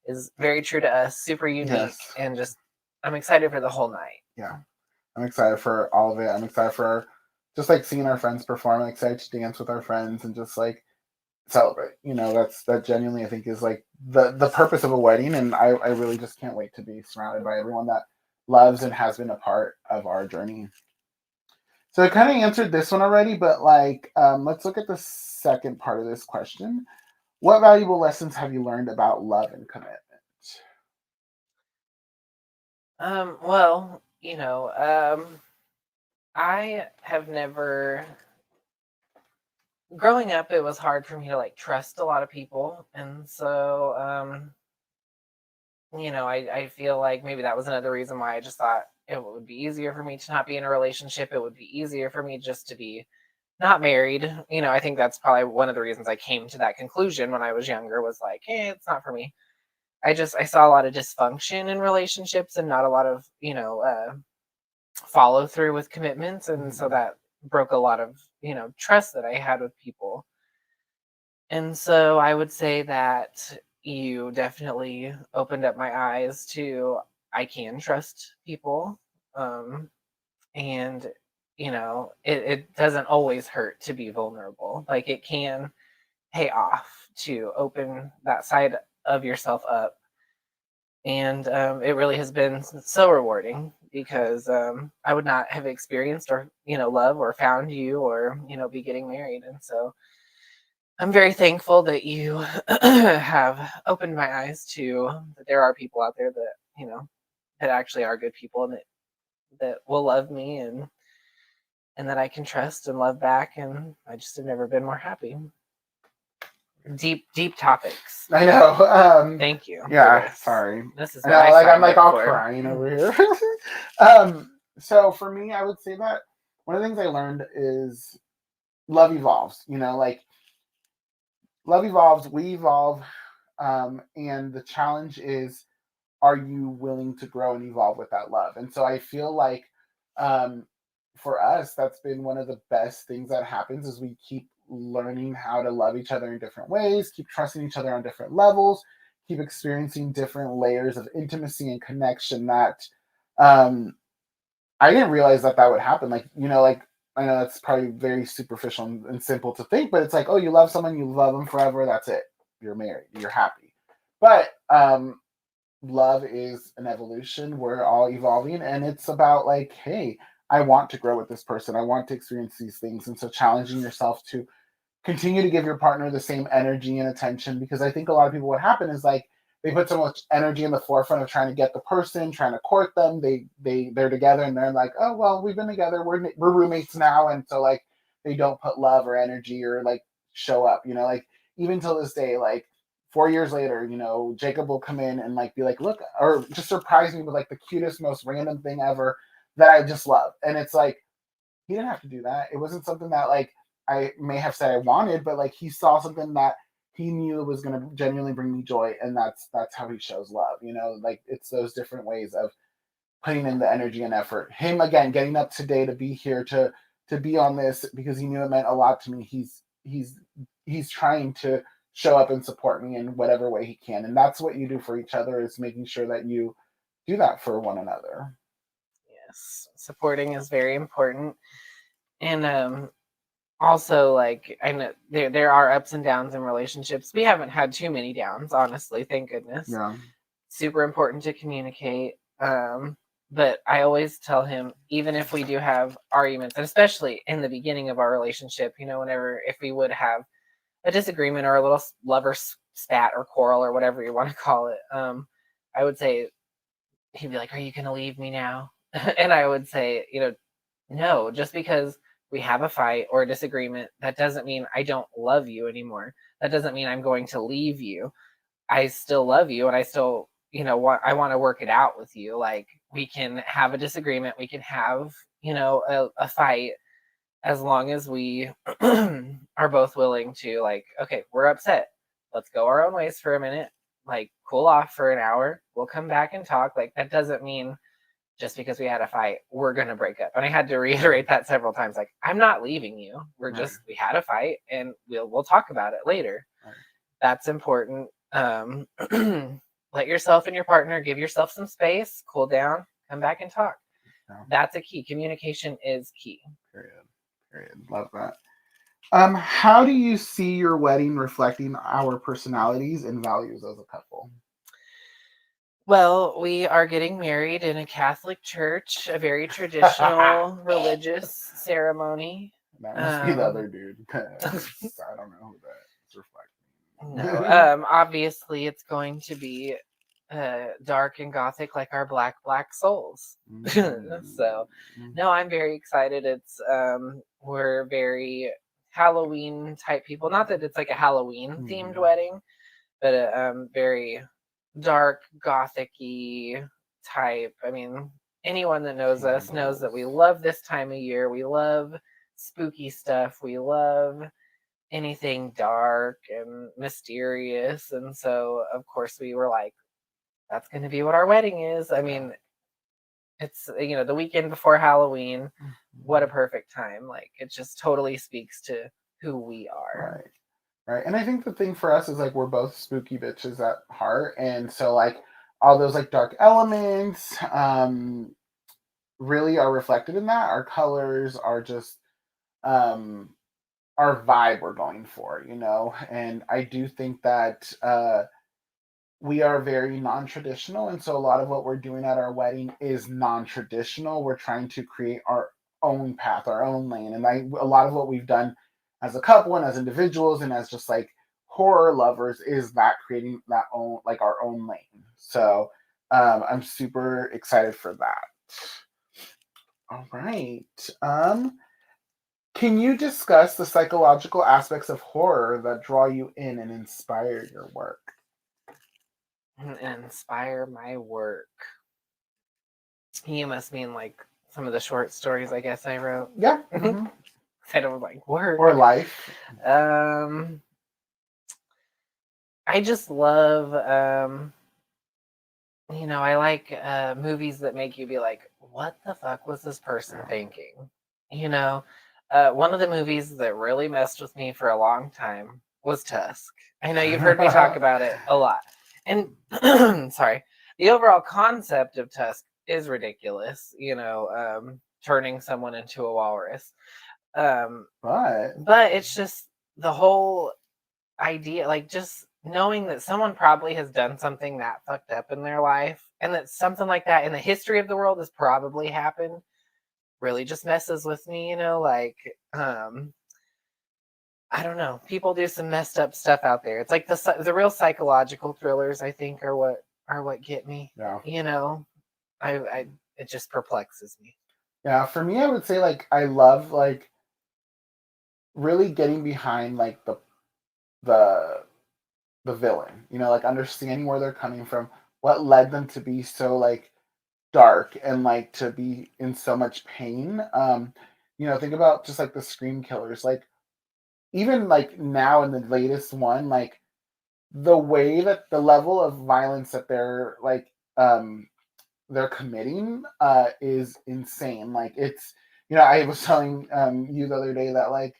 is very true to us, super unique, and just I'm excited for the whole night. Yeah, I'm excited for all of it. I'm excited for just like seeing our friends perform. I'm excited to dance with our friends and just like celebrate. You know, that genuinely I think is like the purpose of a wedding, and I really just can't wait to be surrounded by everyone that loves and has been a part of our journey. So I kind of answered this one already, but like let's look at the second part of this question. What valuable lessons have you learned about love and commitment? Well, you know, I have never, growing up, it was hard for me to like trust a lot of people. And so, you know, I feel like maybe that was another reason why I just thought it would be easier for me to not be in a relationship. It would be easier for me just to be not married. You know, I think that's probably one of the reasons I came to that conclusion when I was younger, was like, hey, it's not for me. I saw a lot of dysfunction in relationships and not a lot of, you know, follow through with commitments. And so that broke a lot of, you know, trust that I had with people. And so I would say that you definitely opened up my eyes to, I can trust people. And, you know, it doesn't always hurt to be vulnerable. Like, it can pay off to open that side of yourself up. And it really has been so rewarding, because I would not have experienced or, you know, love or found you or, you know, be getting married. And so I'm very thankful that you have opened my eyes to that there are people out there that, you know, that actually are good people, and that will love me, and that I can trust and love back. And I just have never been more happy. Deep topics. I know. Thank you. Yeah, sorry. This is I know, like I'm like all crying over here. So for me, I would say that one of the things I learned is love evolves. You know, like love evolves, we evolve, and the challenge is, are you willing to grow and evolve with that love? And so I feel like um, for us, that's been one of the best things that happens, is we keep learning how to love each other in different ways, keep trusting each other on different levels, keep experiencing different layers of intimacy and connection that um, I didn't realize that would happen. Like, you know, like I know that's probably very superficial and simple to think, but it's like, oh, you love someone, you love them forever, that's it. You're married, you're happy. But love is an evolution. We're all evolving, and it's about like, hey, I want to grow with this person. I want to experience these things. And so challenging yourself to continue to give your partner the same energy and attention, because I think a lot of people, what happen is like they put so much energy in the forefront of trying to get the person, trying to court them. They're together and they're like, oh well, we've been together, we're roommates now, and so like they don't put love or energy or like show up. You know, like even till this day, like 4 years later, you know, J-Kub will come in and like be like, look, or just surprise me with like the cutest, most random thing ever that I just love. And it's like, he didn't have to do that. It wasn't something that like I may have said I wanted, but like he saw something that he knew was going to genuinely bring me joy, and that's how he shows love. You know, like it's those different ways of putting in the energy and effort. Him again getting up today to be here to be on this because he knew it meant a lot to me. He's trying to show up and support me in whatever way he can, and that's what you do for each other, is making sure that you do that for one another. Yes, supporting is very important. And also, like, I know there are ups and downs in relationships. We haven't had too many downs, honestly, thank goodness. Yeah. Super important to communicate. But I always tell him, even if we do have arguments, and especially in the beginning of our relationship, you know, if we would have a disagreement or a little lover spat or quarrel or whatever you want to call it, I would say, he'd be like, are you going to leave me now? And I would say, you know, no, just because we have a fight or a disagreement, that doesn't mean I don't love you anymore. That doesn't mean I'm going to leave you. I still love you and I still, I want to work it out with you. Like, we can have a disagreement, we can have, a fight, as long as we are both willing to, like, okay, we're upset. Let's go our own ways for a minute, like cool off for an hour. We'll come back and talk. Like, that doesn't mean just because we had a fight, we're going to break up. And I had to reiterate that several times. Like, I'm not leaving you. We had a fight and we'll talk about it later. Right. That's important. Let yourself and your partner give yourself some space, cool down, come back and talk. Yeah. That's a key. Communication is key. Period. Love that. How do you see your wedding reflecting our personalities and values as a couple? Well, we are getting married in a Catholic church, a very traditional religious ceremony. That must be the other dude. I don't know who that's reflecting. No, obviously it's going to be dark and gothic, like our black souls. So, no, I'm very excited. It's we're very Halloween type people. Not that it's like a Halloween themed wedding, but very dark gothic-y type. I mean, anyone that knows us knows that we love this time of year. We love spooky stuff. We love anything dark and mysterious. And so, of course, we were like, that's going to be what our wedding is. I mean, it's, the weekend before Halloween. What a perfect time. Like, it just totally speaks to who we are. Right. And I think the thing for us is, like, we're both spooky bitches at heart. And so, like, all those, like, dark elements really are reflected in that. Our colors are just our vibe we're going for, And I do think that we are very non-traditional. And so a lot of what we're doing at our wedding is non-traditional. We're trying to create our own path, our own lane. And a lot of what we've done as a couple and as individuals and as just like horror lovers is that creating that own, like, our own lane. So I'm super excited for that. All right. Can you discuss the psychological aspects of horror that draw you in and inspire your work? Inspire my work. You must mean like some of the short stories I guess I wrote. Yeah. I don't like work. Or life. I just love I like movies that make you be like, what the fuck was this person thinking? One of the movies that really messed with me for a long time was Tusk. I know you've heard me talk about it a lot. And sorry, the overall concept of Tusk is ridiculous, turning someone into a walrus. But it's just the whole idea, like, just knowing that someone probably has done something that fucked up in their life and that something like that in the history of the world has probably happened really just messes with me, like, I don't know. People do some messed up stuff out there. It's like the real psychological thrillers, I think, are what get me. Yeah. It just perplexes me. Yeah, for me, I would say, like, I love, like, really getting behind, like, the villain, like, understanding where they're coming from, what led them to be so, like, dark and, like, to be in so much pain. Think about just, like, the Scream killers, like, even, like, now in the latest one, like, the way that the level of violence that they're, like, they're committing is insane. Like, it's, I was telling you the other day that, like,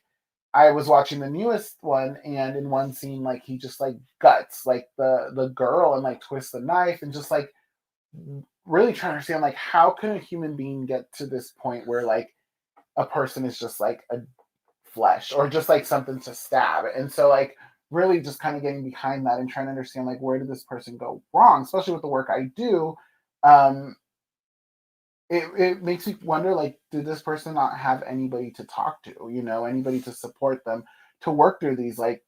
I was watching the newest one, and in one scene, like, he just, like, guts, like, the girl and, like, twists the knife and just, like, really trying to understand, like, how can a human being get to this point where, like, a person is just, like, a flesh or just, like, something to stab. And so, like, really just kind of getting behind that and trying to understand, like, where did this person go wrong, especially with the work I do. It makes me wonder, like, did this person not have anybody to talk to, anybody to support them to work through these, like,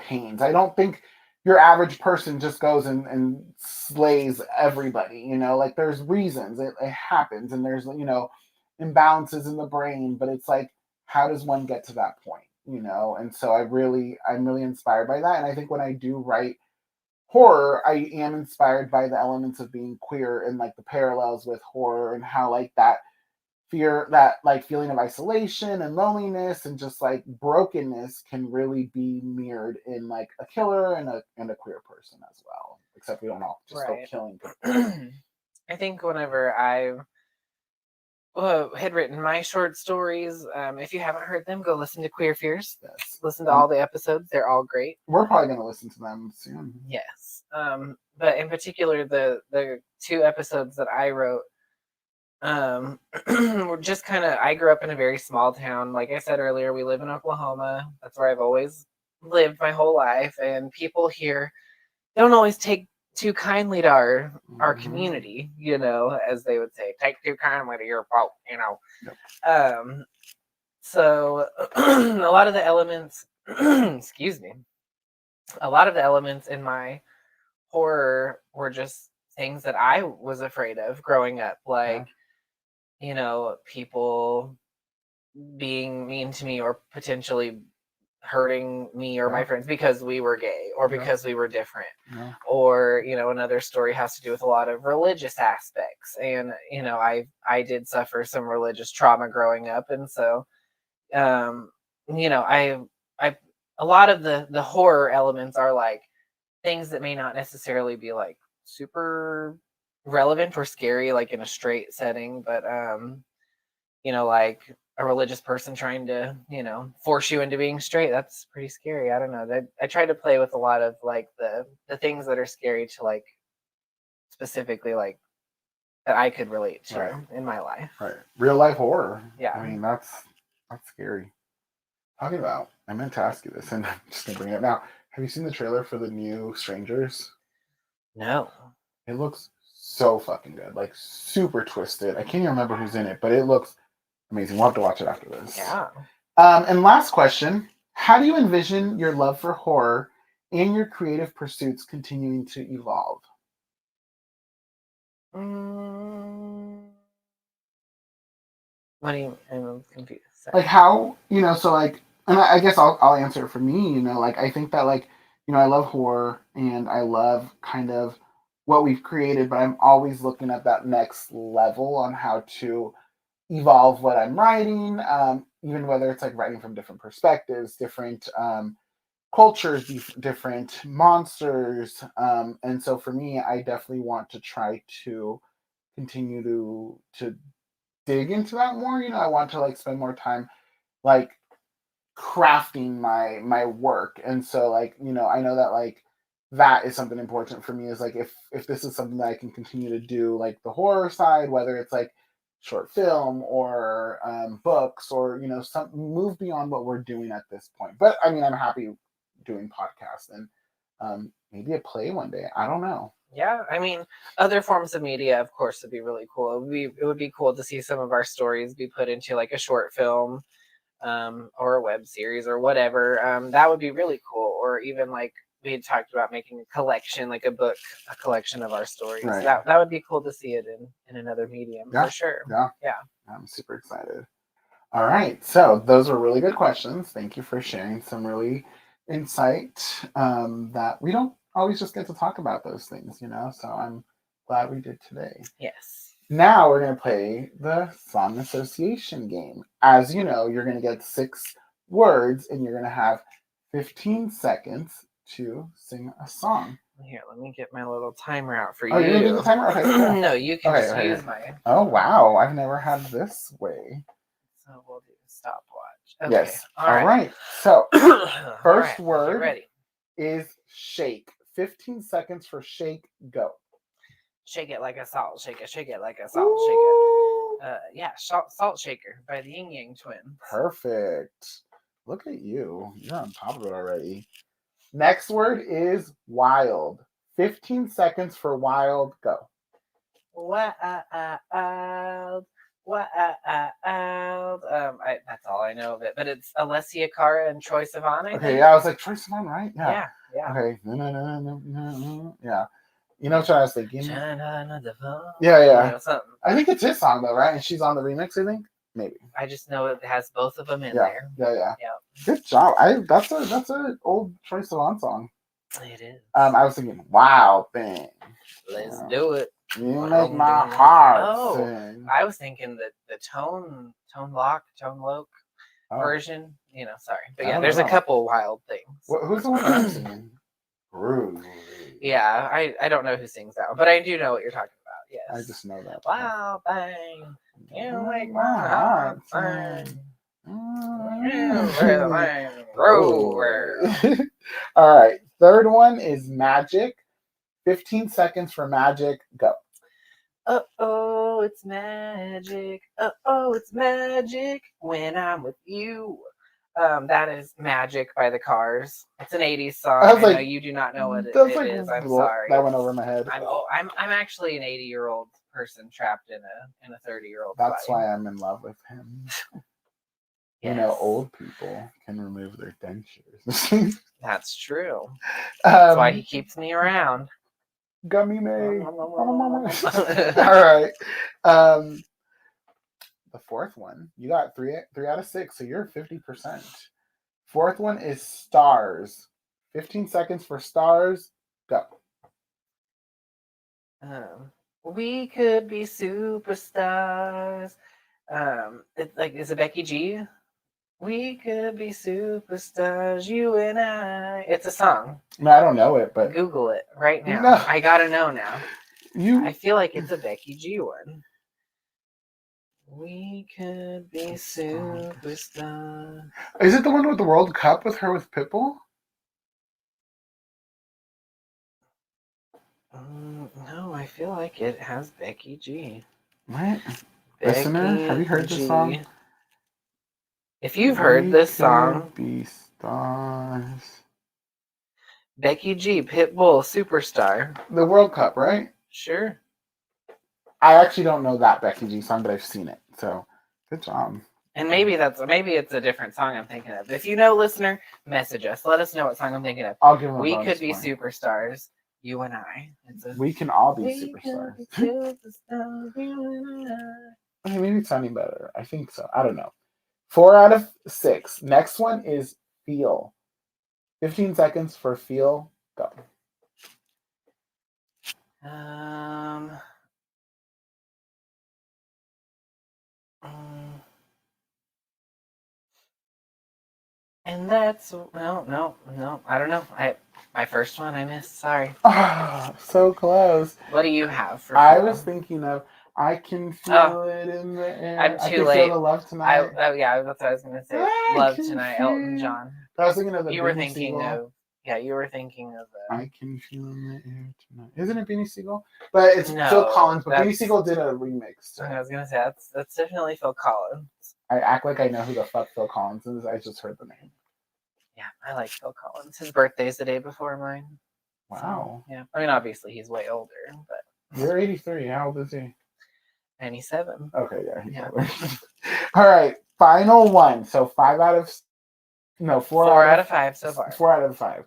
pains? I don't think your average person just goes and slays everybody, like, there's reasons it happens, and there's, imbalances in the brain, but it's like, how does one get to that point, And so I'm really inspired by that. And I think when I do write horror, I am inspired by the elements of being queer and like the parallels with horror and how like that fear, that like feeling of isolation and loneliness and just like brokenness can really be mirrored in like a killer and a queer person as well. Except we don't all just go killing people. I think whenever I had written my short stories, if you haven't heard them, go listen to Queer Fears. Yes. Listen to all the episodes. They're all great. We're probably going to listen to them soon. Yes. But in particular, the 2 episodes that I wrote, were just kind of, I grew up in a very small town. Like I said earlier, we live in Oklahoma. That's where I've always lived my whole life. And people here don't always take too kindly to our community, you know, as they would say, take too kindly to your folk, you know. Yep. So a lot of the elements, excuse me, a lot of the elements in my horror were just things that I was afraid of growing up, like, you know, people being mean to me or potentially hurting me or my friends because we were gay or because we were different. Or, you know, another story has to do with a lot of religious aspects. And, you know, I did suffer some religious trauma growing up. And so, you know, I a lot of the horror elements are like things that may not necessarily be like super relevant or scary, like in a straight setting, but, you know, like a religious person trying to, you know, force you into being straight. That's pretty scary. I don't know. I try to play with a lot of like the things that are scary to like specifically like that I could relate to in my life. Right. Real life horror. Yeah. I mean, that's scary. Talking about, I meant to ask you this and I'm just going to bring it up now. Have you seen the trailer for the new Strangers? No. It looks so fucking good. Like super twisted. I can't even remember who's in it, but it looks amazing. We'll have to watch it after this. Yeah. And last question. How do you envision your love for horror and your creative pursuits continuing to evolve? What do you, I'm confused. Sorry. Like how, you know, so like, and I guess I'll answer it for me, you know, like I think that like, you know, I love horror and I love kind of what we've created, but I'm always looking at that next level on how to evolve what I'm writing, even whether it's like writing from different perspectives, different cultures, different monsters. And so for me, I definitely want to try to continue to dig into that more. You know, I want to like spend more time like crafting my work. And so like, you know, I know that like that is something important for me, is like if this is something that I can continue to do, like the horror side, whether it's like short film or books, or, you know, some move beyond what we're doing at this point. But I mean, I'm happy doing podcasts and maybe a play one day. I don't know. Yeah, I mean, other forms of media, of course, would be really cool. It would be cool to see some of our stories be put into like a short film, or a web series or whatever. That would be really cool. Or even like we had talked about making a collection, like a collection of our stories. Right. That would be cool to see it in another medium, for sure. Yeah. I'm super excited. All right. So those were really good questions. Thank you for sharing some really insight that we don't always just get to talk about those things, you know? So I'm glad we did today. Yes. Now we're going to play the song association game. As you know, you're going to get 6 words and you're going to have 15 seconds to sing a song. Here, let me get my little timer out for you. Oh, you're going to do the timer? Okay, cool. No, you can just use mine. Oh, wow. I've never had this way. So we'll do stopwatch. Okay. Yes. All right. So, first word is shake. 15 seconds for shake. Go. Shake it like a salt shaker. Shake it like a salt shaker. Yeah, Salt Shaker by the Yin Yang Twins. Perfect. Look at you. You're on top of it already. Next word is wild. 15 seconds for wild. Go. Wild. That's all I know of it, but it's Alessia Cara and Troye Sivan. I think. Yeah, I was like Troye Sivan, right? Yeah. Okay. No. Yeah. You know what I was thinking? Yeah. You know, I think it's his song though, right? And she's on the remix, I think. Maybe. I just know it has both of them in there. Yeah. Good job. That's an old Troye Sivan song. It is. I was thinking, wow, thing. Let's do it. You make my heart sing. I was thinking that the tone lock version. Sorry, but yeah, there's a couple wild things. Who's the one I'm singing? Groovy. Yeah, I don't know who sings that one, but I do know what you're talking about. Yes, I just know that. Wild thing, you make my heart sing. All right, third one is magic. 15 seconds for magic. Go. Oh, it's magic. Oh, it's magic when I'm with you. That is Magic by the Cars. It's an 80s song. I know you do not know what it is. I'm sorry. That went over my head. I'm actually an 80-year-old person trapped in a 30-year-old. That's why I'm in love with him. Yes. Old people can remove their dentures. That's true. That's why he keeps me around. Gummy May. All right. The fourth one, you got three out of 6, so you're 50%. Fourth one is stars. 15 seconds for stars. Go. We could be superstars. Is it Becky G? We could be superstars, you and I. It's a song. I don't know it, but Google it right now. No. I gotta know now. I feel like it's a Becky G one. We could be superstars. Is it the one with the World Cup with her with Pitbull? No, I feel like it has Becky G. What? Listener, have you heard this song? If you've heard this song, be stars. Becky G, Pitbull, Superstar. The World Cup, right? Sure. I actually don't know that Becky G song, but I've seen it. So, good job. And maybe it's a different song I'm thinking of. If you know, listener, message us. Let us know what song I'm thinking of. I'll give them a We bonus could be point. superstars, you and I. We can all be superstars. Maybe it's sounding better. I think so. I don't know. 4 out of 6. Next one is feel. 15 seconds for feel. Go. And that's no. I don't know. My first one I missed. Sorry. Oh, so close. What do you have for? I was thinking of I can feel it in the air. I'm too I can late. Feel the love tonight. Yeah, that's what I was gonna say. Love tonight, Elton John. I was thinking of the. You were thinking of. Yeah, you were thinking of. I can feel in the air tonight. Isn't it Beanie Siegel? But it's Phil Collins. But Beanie Siegel did a remix. I was gonna say that's definitely Phil Collins. I act like I know who the fuck Phil Collins is. I just heard the name. Yeah, I like Phil Collins. His birthday's the day before mine. Wow. So, yeah, I mean obviously he's way older, but you're 83. How old is he? 97. Okay, yeah, he's older. All right, final one. So 4 out of 5 so far. 4 out of 5.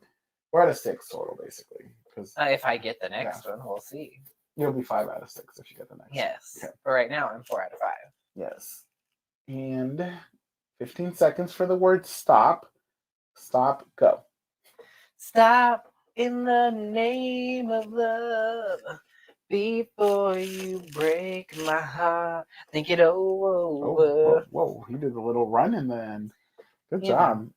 4 out of 6 total, basically. Because if I get the next one, we'll see. You'll be 5 out of 6 if you get the next. Yes. Okay. But right now I'm 4 out of 5. Yes. And 15 seconds for the word stop. Stop. Go. Stop in the name of love. Before you break my heart, think it over. Whoa. He did a little run in the end. Good job.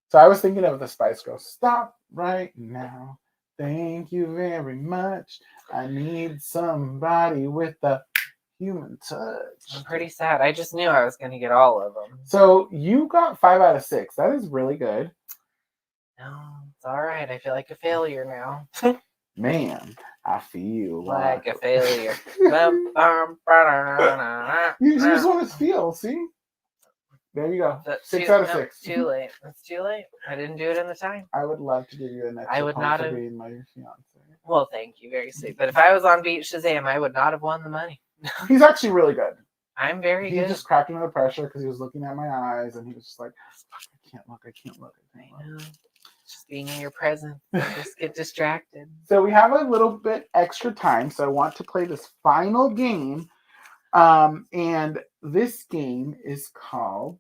So I was thinking of the Spice Girls. Stop right now. Thank you very much. I need somebody with a human touch. I'm pretty sad. I just knew I was going to get all of them. So you got 5 out of 6. That is really good. No, it's all right. I feel like a failure now. Man, I feel like a failure. You just want to feel, see? There you go. 6 out of 6. Too late. It's too late. I didn't do it in the time. I would love to give you an extra point for being my fiance. Well, thank you. Very sweet. But if I was on Beat Shazam, I would not have won the money. He's actually really good. I'm very good. He just cracked under the pressure because he was looking at my eyes and he was just like, I can't look. I know. Just being in your presence. Just get distracted. So we have a little bit extra time. So I want to play this final game. And this game is called,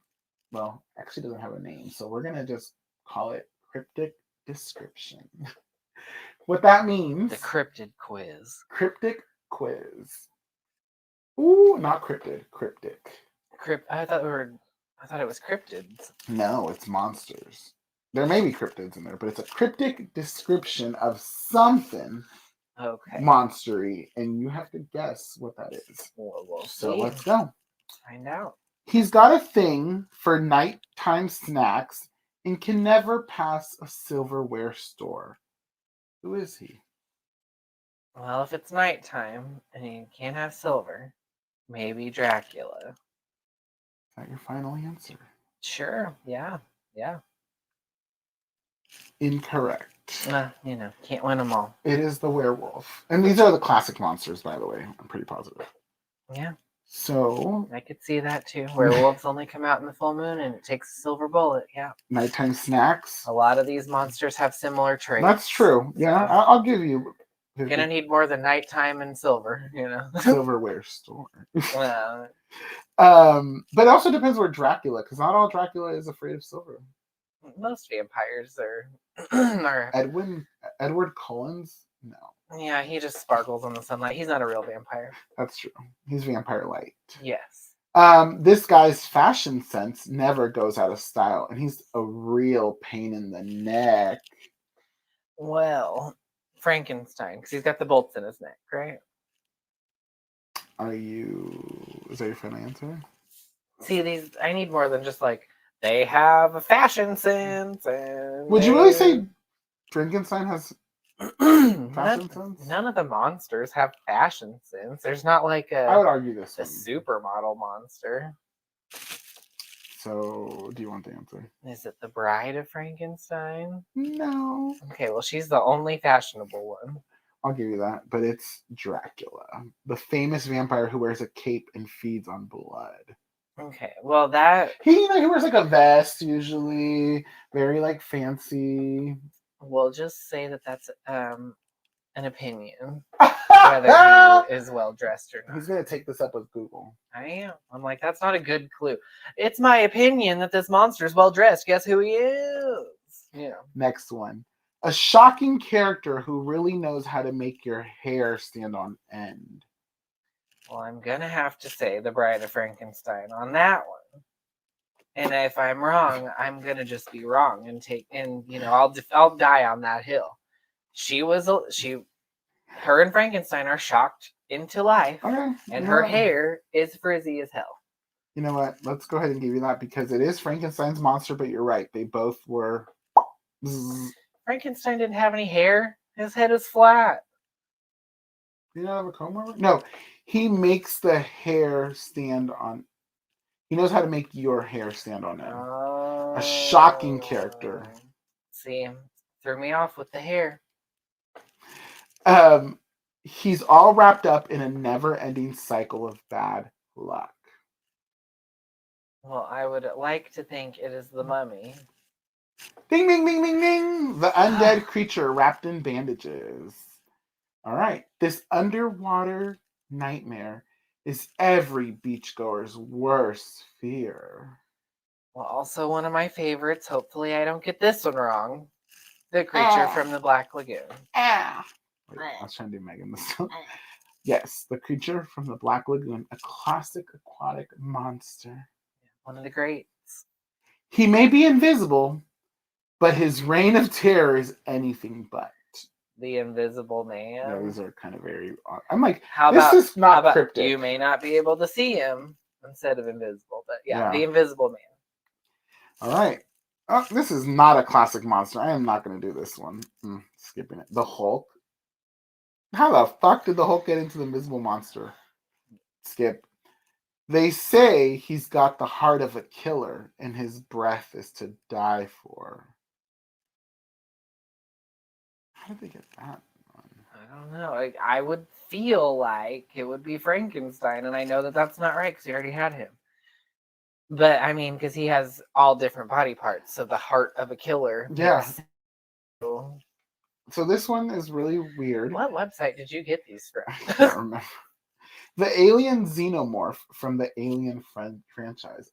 well, actually doesn't have a name. So we're going to just call it Cryptic Description. What that means. The cryptid quiz. Cryptic quiz. Ooh, not cryptid. Cryptic. I thought it was cryptids. No, it's monsters. There may be cryptids in there, but it's a cryptic description of something Okay. monstery, and you have to guess what that is. Well, we'll So see. let's go. Find out. He's got a thing for nighttime snacks and can never pass a silverware store. Who is he? Well, if it's nighttime and you can't have silver, maybe Dracula. Is that your final answer? Sure. Yeah. Incorrect. Can't win them all. It is the werewolf. And these are the classic monsters, by the way. I'm pretty positive. Yeah. So, I could see that too. Werewolves only come out in the full moon and it takes a silver bullet. Yeah. nighttime snacks. A lot of these monsters have similar traits. That's true. Yeah, I'll give you. You're going to need more than nighttime and silver, Silverware store. Well, but it also depends where Dracula, because not all Dracula is afraid of silver. most vampires are. Edward Collins? No. Yeah, he just sparkles in the sunlight. He's not a real vampire. That's true. He's vampire light. Yes. This guy's fashion sense never goes out of style, and he's a real pain in the neck. Well, Frankenstein, because he's got the bolts in his neck, right? Is that your final answer? See, I need more than just like, they have a fashion sense. And Would you really say Frankenstein has fashion sense? None of the monsters have fashion sense. There's not like I would argue this a one. supermodel monster. So, do you want the answer? Is it the Bride of Frankenstein? No. Okay, well, she's the only fashionable one. I'll give you that, but it's Dracula, the famous vampire who wears a cape and feeds on blood. Okay, well that he wears like a vest usually, very like fancy. We'll just say that that's an opinion, whether he is well dressed or not. He's gonna take this up with Google. I am. I'm like, that's not a good clue. It's my opinion that this monster is well dressed. Guess who he is? Next one. A shocking character who really knows how to make your hair stand on end. Well, I'm gonna have to say the Bride of Frankenstein on that one. And if I'm wrong, I'm gonna just be wrong and I'll die on that hill. Her and Frankenstein are shocked into life, okay, and her hair is frizzy as hell. You know what? Let's go ahead and give you that because it is Frankenstein's monster, but you're right. They both were. Frankenstein didn't have any hair. His head is flat. Did he not have a comb over? No, he makes the hair stand on. He knows how to make your hair stand on end. A shocking character. See, threw me off with the hair. He's all wrapped up in a never-ending cycle of bad luck. Well, I would like to think it is the Mummy. Ding, ding, ding, ding, ding! The undead creature wrapped in bandages. All right. This underwater nightmare is every beachgoer's worst fear. Well, also one of my favorites. Hopefully I don't get this one wrong. The creature from the Black Lagoon. Wait, I was trying to do Megan this time. Yes, the creature from the Black Lagoon, a classic aquatic monster. One of the greats. He may be invisible, but his reign of terror is anything but. The Invisible Man. Those are kind of very. I'm like, this is not cryptic. You may not be able to see him instead of invisible, but yeah. The Invisible Man. All right. Oh, this is not a classic monster. I am not going to do this one. Skipping it. The Hulk. How the fuck did the Hulk get into the Invisible Monster? Skip. They say he's got the heart of a killer and his breath is to die for. How did they get that one? I don't know. I would feel like it would be Frankenstein, and I know that that's not right because he already had him. But, I mean, because he has all different body parts, so the heart of a killer. Yeah. So this one is really weird. What website did you get these from? I don't remember. The alien xenomorph from the Alien franchise.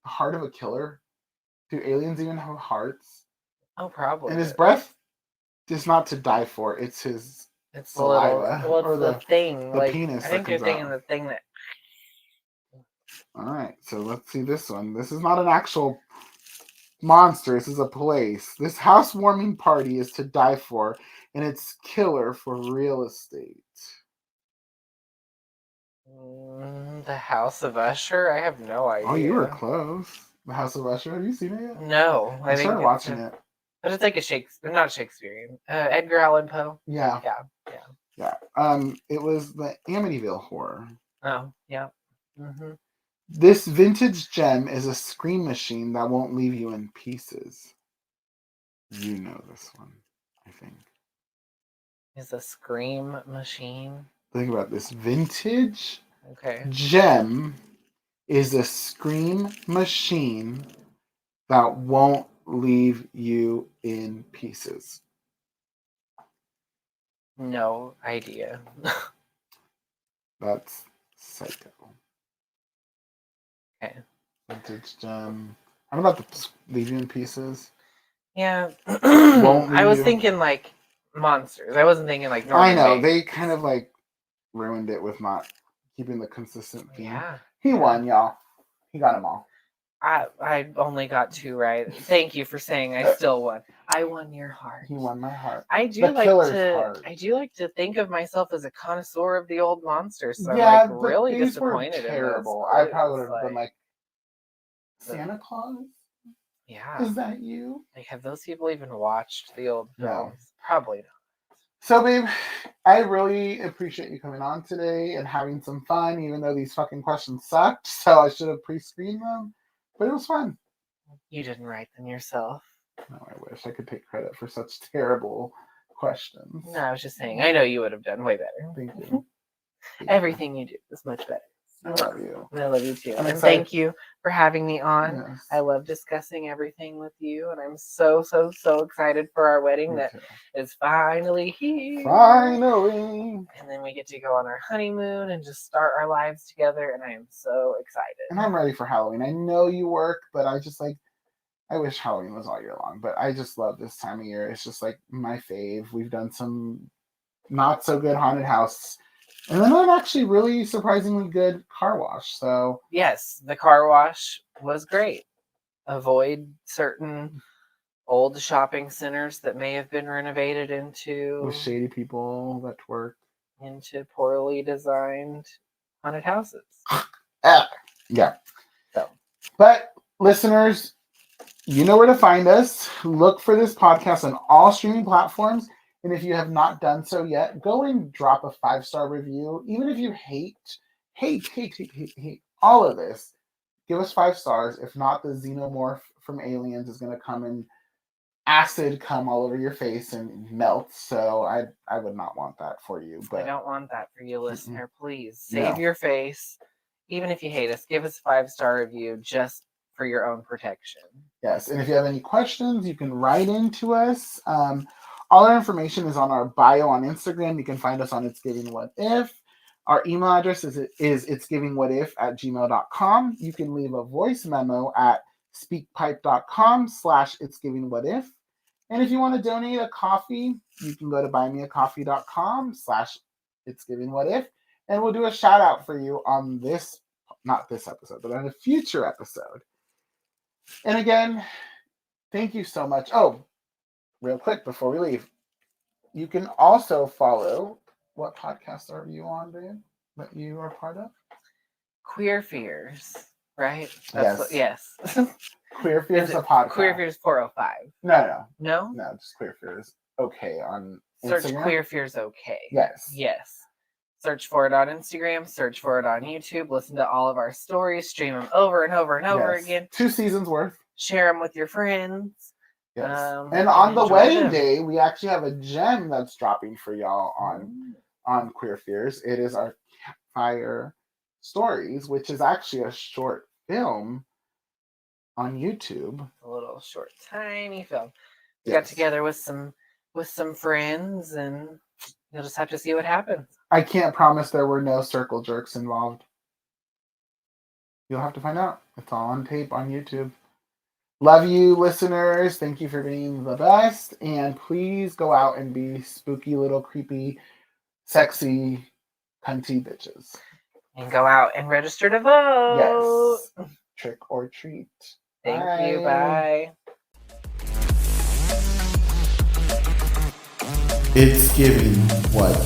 The heart of a killer? Do aliens even have hearts? Oh, probably. And his breath It's not to die for. It's his It's the little. saliva Well, or it's the thing. the Like penis I that think you're comes thinking out. the thing that. All right, so let's see this one. This is not an actual monster. This is a place. This housewarming party is to die for, and it's killer for real estate. The House of Usher. I have no idea. Oh, you were close. The House of Usher. Have you seen it yet? No, I started watching it. But it's like a Shakespeare, not Shakespearean. Edgar Allan Poe. Yeah. Yeah. It was the Amityville Horror. Oh, yeah. Mm-hmm. This vintage gem is a scream machine that won't leave you in pieces. You know this one, I think. Is a scream machine. Think about this. Vintage gem is a scream machine that won't leave you in pieces. No idea. That's Psycho. Okay. Vintage gem. I'm about to leave you in pieces. Yeah. I was thinking like monsters. I wasn't thinking like Norman I know. Bates. They kind of like ruined it with not keeping the consistent theme. Yeah. He won, y'all. He got them all. I only got 2 right. Thank you for saying I still won. I won your heart. He won my heart. I do like to think of myself as a connoisseur of the old monsters. So yeah, I'm like really these disappointed were terrible. in I probably would have been like Santa Claus. Yeah. Is that you? Like, have those people even watched the old films? No. Probably not. So, babe, I really appreciate you coming on today and having some fun, even though these fucking questions sucked. So I should have pre-screened them, but it was fun. You didn't write them yourself. No, I wish I could take credit for such terrible questions. No, I was just saying, I know you would have done way better. Thank you. Everything you do is much better. I love you. I love you too. And thank you for having me on. Yes. I love discussing everything with you, and I'm so excited for our wedding that is finally here. Finally. And then we get to go on our honeymoon and just start our lives together, and I am so excited. And I'm ready for Halloween. I know you work, but I wish Halloween was all year long, but I just love this time of year. It's just like my fave. We've done some not so good haunted house. And then an actually really surprisingly good car wash. So yes, the car wash was great. Avoid certain old shopping centers that may have been renovated into with shady people that work into poorly designed haunted houses. Yeah. So, but listeners, you know where to find us. Look for this podcast on all streaming platforms. And if you have not done so yet, go and drop a 5-star review. Even if you hate all of this, give us 5 stars. If not, the xenomorph from Aliens is going to come and acid come all over your face and melt. So I would not want that for you. But I don't want that for you, listener. Please save your face. Even if you hate us, give us a 5-star review just for your own protection. Yes, and if you have any questions, you can write into us. All our information is on our bio on Instagram. You can find us on It's Giving What If. Our email address is itsgivingwhatif@gmail.com. You can leave a voice memo at speakpipe.com/itsgivingwhatif. And if you want to donate a coffee, you can go to buymeacoffee.com/itsgivingwhatif. And we'll do a shout out for you on not this episode, but on a future episode. And again, thank you so much. Oh, real quick before we leave, you can also follow, what podcast are you on, babe, that you are part of? Queer Fears, right? Yes. Queer Fears is a podcast. Queer Fears 405. No, just Queer Fears okay on Instagram. Search Queer Fears okay. Yes. Search for it on Instagram, search for it on YouTube, listen to all of our stories, stream them over and over and over again. 2 seasons worth. Share them with your friends. Yes. And on the wedding day, we actually have a gem that's dropping for y'all on Queer Fears. It is our Campfire Stories, which is actually a short film on YouTube. A little short, tiny film. We got together with some friends, and you'll just have to see what happens. I can't promise there were no circle jerks involved. You'll have to find out. It's all on tape on YouTube. Love you, listeners. Thank you for being the best. And please go out and be spooky, little, creepy, sexy, cunty bitches. And go out and register to vote. Yes. Trick or treat. Thank Bye. you. Bye. It's giving what